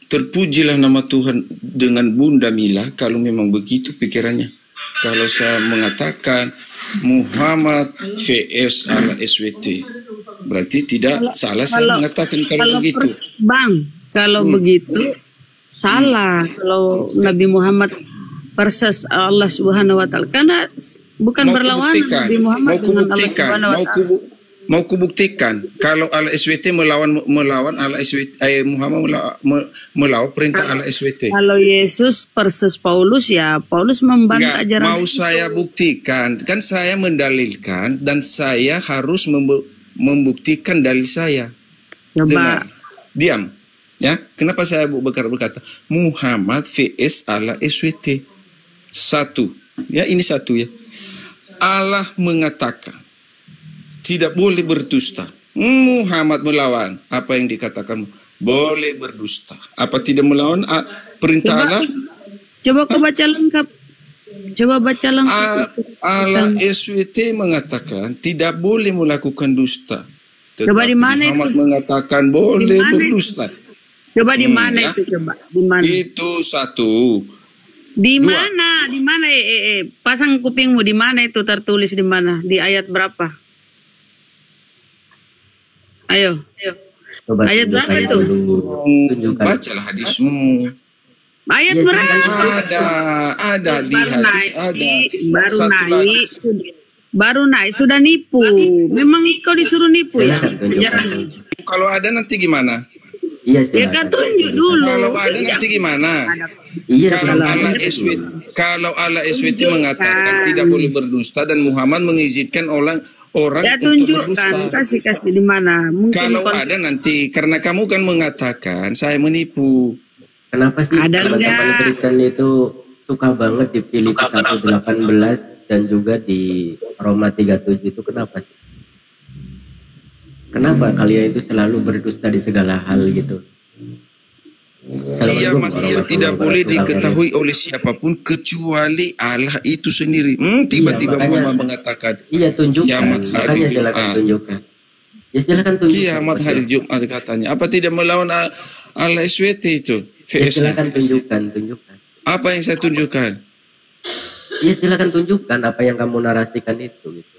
terpujilah nama Tuhan dengan Bunda Mila kalau memang begitu pikirannya. Kalau saya mengatakan Muhammad vs Al-SWT, berarti tidak salah saya mengatakan kalau begitu. Bang, kalau begitu salah kalau Nabi Muhammad versus Allah Subhanahu wa taala. Karena bukan berlawanan Nabi Muhammad dengan Allah Subhanahu wa taala. Mau kubuktikan kalau Al-SWT melawan Al-SWT, Muhammad melawan perintah Al-SWT. Kalau Yesus versus Paulus ya Paulus membantah ajaran. Mau saya buktikan, kan saya mendalilkan dan saya harus membuktikan dalil saya. Coba. Diam. Ya, kenapa saya berkata Muhammad vs Al-SWT? Satu. Ya, ini satu ya. Allah mengatakan tidak boleh berdusta. Muhammad melawan apa yang dikatakan boleh berdusta. Apa tidak melawan perintah Allah? Coba kau baca lengkap. Coba baca lengkap. SWT mengatakan tidak boleh melakukan dusta. Coba di mana Muhammad itu? mengatakan boleh berdusta. Coba di mana itu coba? Di mana? Itu satu. Di mana? Di mana? Pasang kupingmu di mana itu tertulis di mana? Di ayat berapa? Ayo. Coba Ayat berapa itu? Bacalah hadismu. Ayat berapa? Ada di hadis ada. Baru naik sudah nipu. Memang kau disuruh nipu ya? Jangan. Kalau ada nanti gimana? Iya, ya kan tunjuk dulu. Kalau ada nanti gimana? Kalau Allah SWT mengatakan tidak boleh berdusta dan Muhammad mengizinkan orang ya, untuk berdusta. Kasih di mana? Kalau ada nanti, karena kamu kan mengatakan saya menipu. Kenapa sih teman-teman Kristen itu suka banget di Filipi 1:18 dan juga di Roma 3:7 itu kenapa sih? Kenapa kalian itu selalu berdusta di segala hal gitu? Kiamat tidak boleh diketahui oleh siapapun kecuali Allah itu sendiri. Tiba-tiba Muhammad mengatakan, tunjukkan. Kiamat hari Jumat. Silakan tunjukkan. Kiamat hari Jumat katanya. Apa tidak melawan Allah SWT itu? Silakan tunjukkan. Apa yang saya tunjukkan? Ya silakan tunjukkan apa yang kamu narasikan itu. Gitu.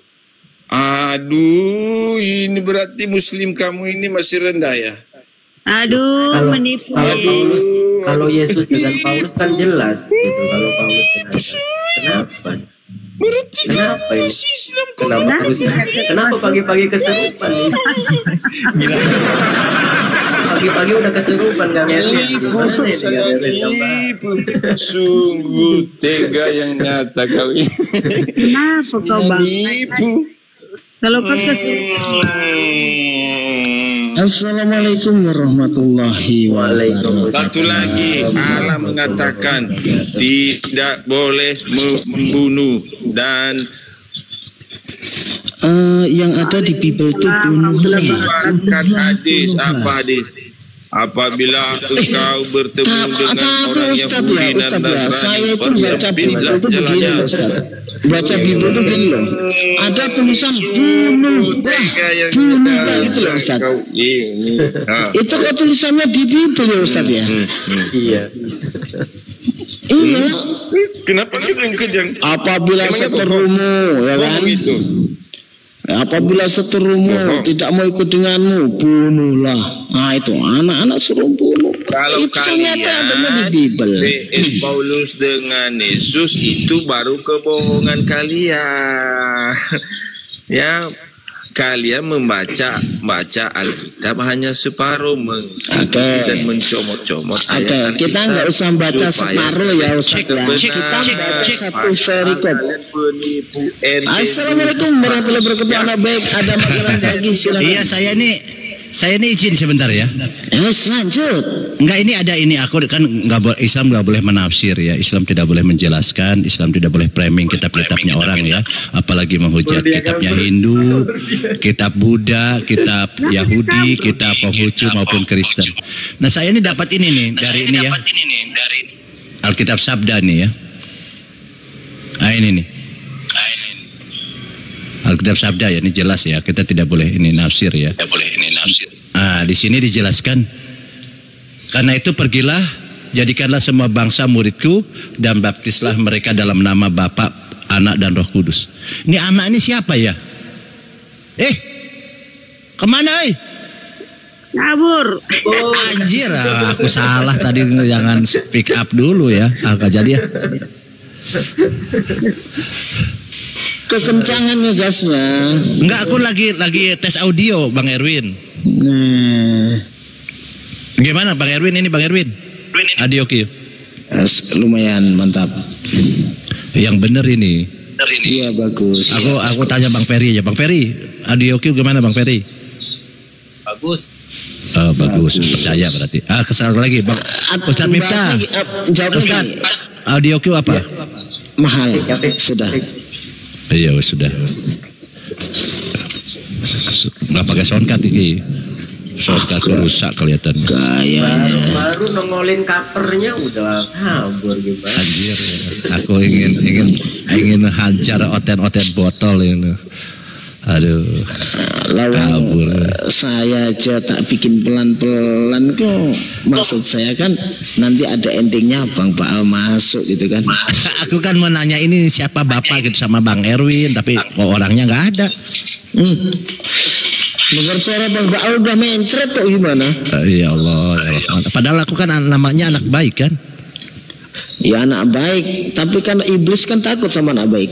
Aduh, ini berarti Muslim kamu ini masih rendah ya? Aduh, menipu. Kalau Yesus dengan Paulus kan jelas gitu. Kalau Paulus kenapa? Kenapa ini? Kenapa pagi-pagi keserupan? Pagi-pagi udah keserupan Kang Erwin. Sungguh tega yang nyata kau ini. Kenapa kau bang? Kalau kau keserupan. Assalamualaikum warahmatullahi wabarakatuh. Satu lagi, Allah mengatakan tidak boleh membunuh dan yang ada di Bible itu bunuhlah. Bukan hadis, apa hadis? Apabila engkau bertemu dengan orang Yahudi dan Nasrani, saya itu baca Bible itu begini loh Ustaz. Baca Bible itu begini loh. Ada tulisan bunuh gitu loh Ustaz. Itu kok tulisannya di Bible ya Ustaz ya? Iya. Iya. Kenapa kita kejang? Apabila seterumu, ya kan? Apabila seterumu tidak mau ikut denganmu, bunuhlah. Nah itu anak-anak suruh bunuh. Kalau itu kalian adanya di Bible. Paulus dengan Yesus itu baru kebohongan kalian. Ya, kalian membaca Alkitab hanya separuh dan mencomot-comot ayat Alkitab. Kita nggak usah baca separuh ya Ustaz ya. Kita baca satu perikop. Assalamualaikum warahmatullahi wabarakatuh. Anak baik, ada makanan lagi silakan. Iya, saya ini izin sebentar ya. Lanjut. Enggak, ini ada ini, aku kan Islam nggak boleh menafsir ya. Islam tidak boleh menjelaskan, Islam tidak boleh framing kitab-kitabnya orang ya. Apalagi menghujat kitabnya Hindu, kitab Buddha, kitab Yahudi, kitab Konghucu maupun Kristen. Nah, saya ini dapat ini nih dari ini ya. Alkitab Sabda nih ya. Nah, ini nih. Alkitab Sabda ya, ini jelas ya. Kita tidak boleh ini nafsir ya. Tidak boleh ini nafsir. Di sini dijelaskan. Karena itu pergilah, jadikanlah semua bangsa muridku dan baptislah mereka dalam nama Bapa, Anak dan Roh Kudus. Ini anak ini siapa ya? Kemana? Kabur. Anjir, aku salah tadi, jangan speak up dulu ya. Agak jadi ya. Kekencangannya gasnya. Enggak, aku lagi tes audio Bang Erwin. Gimana Bang Erwin ini Bang Erwin? Audio Q. Lumayan mantap. Yang bener ini. Iya bagus. Aku tanya Bang Ferry aja. Bang Ferry, audio Q gimana Bang Ferry? Bagus. Bagus, percaya berarti. Kesal lagi Bang Ustadz Miftah. Ustadz, audio Q apa? Mahal. Sudah. Iya sudah. Nggak pakai soundcard ini. Surga rusak kelihatannya. Baru nongolin covernya udah kabur gimana? Anjir, aku ingin hajar oten botol ini. Aduh, kabur. Saya aja tak bikin pelan-pelan kok. Maksud saya kan nanti ada endingnya Bang Baal masuk gitu kan. Aku kan mau nanya ini siapa bapak gitu sama Bang Erwin, tapi kok orangnya nggak ada. Dengar suara Bang Baal udah mencret kok gimana? Ya Allah, ya Allah. Padahal aku kan namanya anak baik kan? Ya anak baik, tapi kan iblis kan takut sama anak baik.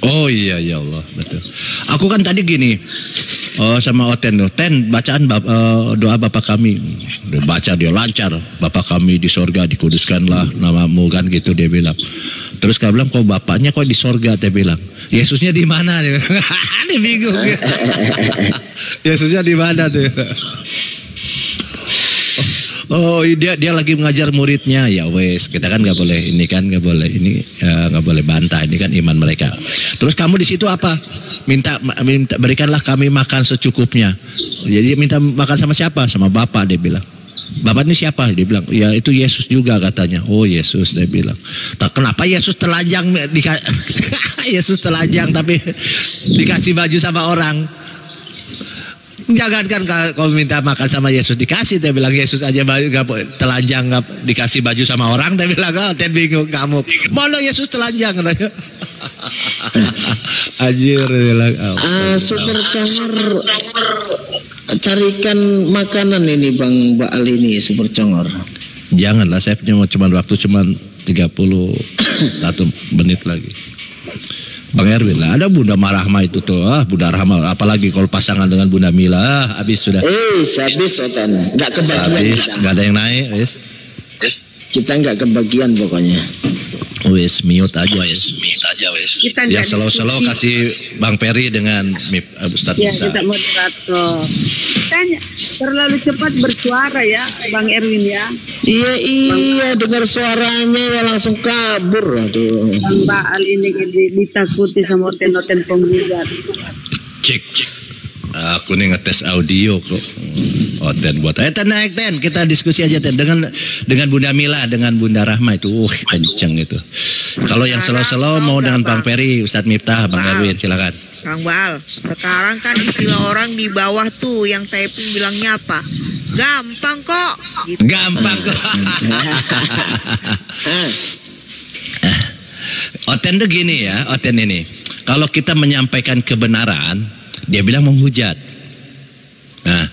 Oh iya ya Allah, betul. Aku kan tadi gini, sama Oten tuh, Ten bacaan doa Bapa kami, dia baca dia lancar, Bapa kami di sorga dikuduskanlah namamu kan gitu dia bilang. Terus kau bilang kok bapaknya kok di sorga, dia bilang Yesusnya di mana dia? Dia bingung. Yesusnya di mana dia? Oh dia lagi mengajar muridnya, ya wes kita kan nggak boleh ini kan nggak boleh bantah, ini kan iman mereka. Terus kamu di situ apa? Minta berikanlah kami makan secukupnya. Jadi minta makan sama siapa? Sama Bapak, dia bilang. Bapak ini siapa? Dia bilang ya itu Yesus juga katanya. Oh Yesus, dia bilang. Kenapa Yesus telanjang? Yesus telanjang tapi dikasih baju sama orang. Jangankan kau minta makan sama Yesus dikasih, dia bilang Yesus aja telanjang gak dikasih baju sama orang, dia bilang Ten bingung kamu. Mana Yesus telanjang katanya. Anjir, dia bilang. Super Congor carikan makanan ini Bang Baal ini Super Congor. Janganlah, saya cuma waktu cuma 31 menit lagi. Bang Erwin lah, ada Bunda Marahma itu tuh, Bunda Rahma, apalagi kalau pasangan dengan Bunda Mila, habis sudah. Habis Oten, nggak kebagian. Habis, nggak ada yang naik, wis. Kita nggak kebagian pokoknya. Wis mute aja, wis. Ya selalu kasih Bang Peri dengan Ustadz. Ya kita moderator. Tanya, terlalu cepat bersuara ya Bang Erwin ya. Iya dengar suaranya ya langsung kabur. Aduh. Bang Baal ini ditakuti sama oten-oten penggugat. Cek. Aku nih ngetes audio kok. Ten buat. Ten naik Ten, kita diskusi aja Ten dengan Bunda Mila, dengan Bunda Rahma itu. Kenceng itu. Kalau yang selo-selo mau dengan Bang Peri, Ustadz Miftah, Bang Erwin silakan. Kang Baal, sekarang kan istilah orang di bawah tuh yang typing bilangnya apa? Gampang kok. Gitu. Gampang kok. Oten tuh gini ya, Oten ini. Kalau kita menyampaikan kebenaran, dia bilang menghujat. Nah,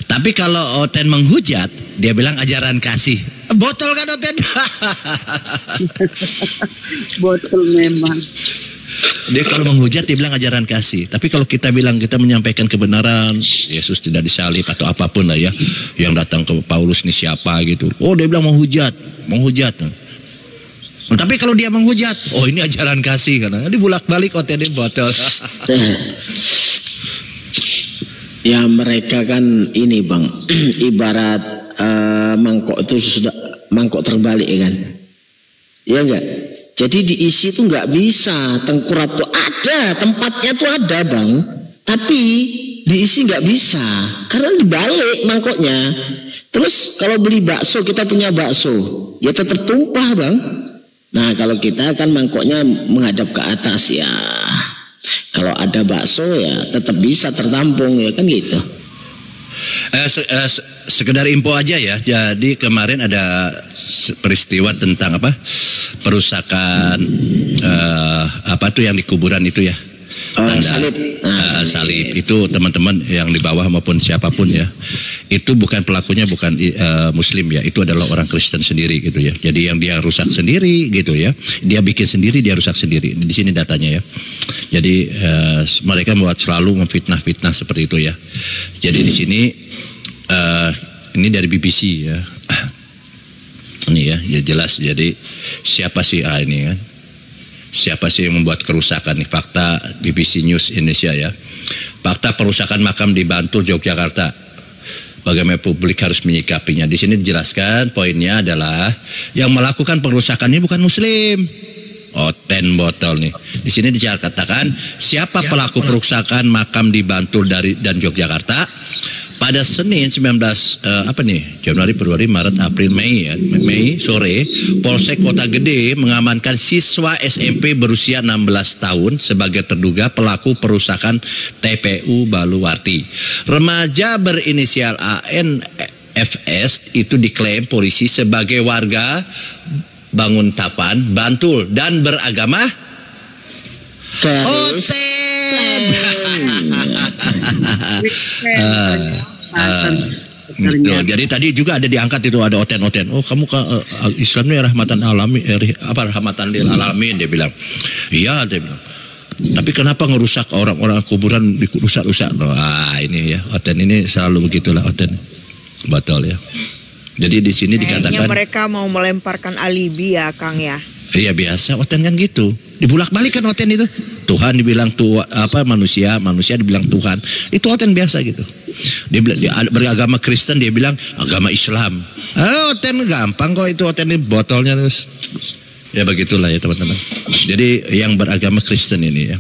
tapi kalau Oten menghujat, dia bilang ajaran kasih. Botol kan Oten? Botol memang. Dia kalau menghujat dia bilang ajaran kasih. Tapi kalau kita bilang kita menyampaikan kebenaran, Yesus tidak disalib atau apapun lah ya, yang datang ke Paulus ini siapa gitu. Oh dia bilang menghujat. Tapi kalau dia menghujat, oh ini ajaran kasih karena dibulak-balik Oten ini botol. Ya mereka kan ini Bang, ibarat mangkok itu sudah mangkok terbalik kan, ya enggak? Jadi diisi itu nggak bisa, tengkurap tuh ada tempatnya tuh ada Bang, tapi diisi nggak bisa karena dibalik mangkoknya. Terus kalau beli bakso, kita punya bakso, ya tetap tumpah Bang. Nah kalau kita kan mangkoknya menghadap ke atas ya. Kalau ada bakso ya tetap bisa tertampung ya kan gitu. Sekedar info aja ya. Jadi kemarin ada peristiwa tentang apa? Perusakan apa tuh yang di kuburan itu ya. Salib. Salib itu teman-teman yang di bawah maupun siapapun ya. Itu bukan pelakunya bukan Muslim ya. Itu adalah orang Kristen sendiri gitu ya. Jadi yang dia rusak sendiri gitu ya. Dia bikin sendiri, dia rusak sendiri. Di sini datanya ya. Jadi mereka membuat selalu memfitnah-fitnah seperti itu ya. Jadi di sini ini dari BBC ya. Ini ya, jelas. Jadi siapa sih ini kan? Siapa sih yang membuat kerusakan nih? Fakta BBC News Indonesia ya. Fakta perusakan makam di Bantul, Yogyakarta. Bagaimana publik harus menyikapinya. Di sini dijelaskan poinnya adalah yang melakukan perusakan ini bukan Muslim. Oten botol nih. Di sini dikatakan siapa pelaku perusakan makam di Bantul dan Yogyakarta? pada Senin 19 Januari, Februari, Maret, April, Mei ya, Mei sore, Polsek Kota Gede mengamankan siswa SMP berusia 16 tahun sebagai terduga pelaku perusakan TPU Baluwarti. Remaja berinisial ANFS itu diklaim polisi sebagai warga Banguntapan, Bantul dan beragama Betul. Jadi tadi juga ada diangkat itu, ada Oten. Oh, kamu Islamnya rahmatan alamin, rahmatan lil alamin, dia bilang. Iya, dia bilang. Tapi kenapa ngerusak orang-orang kuburan, dirusak-rusak? Ini ya, Oten ini selalu begitulah Oten. Betul ya. Jadi di sini dikatakan mereka mau melemparkan alibi ya, Kang ya. Iya biasa, Oten kan gitu. Dibulak-balik kan Oten itu. Tuhan dibilang manusia dibilang Tuhan. Itu Oten biasa gitu. Dia beragama Kristen, dia bilang agama Islam. Oten gampang kok itu, Oten ini botolnya terus. Ya begitulah ya teman-teman. Jadi yang beragama Kristen ini ya,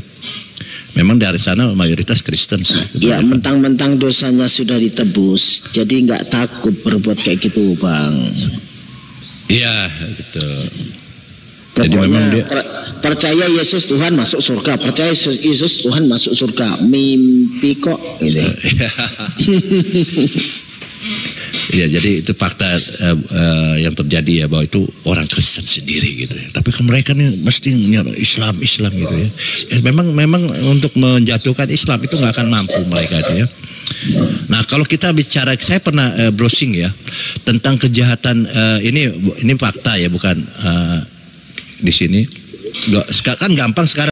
memang dari sana mayoritas Kristen sih. Ya mentang-mentang dosanya sudah ditebus, jadi nggak takut berbuat kayak gitu, Bang. Iya gitu. Jadi memang dia percaya Yesus Tuhan masuk surga, percaya Yesus Tuhan masuk surga, mimpi kok gitu. Ya jadi itu fakta yang terjadi ya, bahwa itu orang Kristen sendiri gitu ya. Tapi mereka nih mesti Islam gitu ya. Memang untuk menjatuhkan Islam itu nggak akan mampu mereka itu ya. Nah kalau kita bicara, saya pernah browsing ya tentang kejahatan ini fakta ya, bukan di sini. Kan gampang sekarang.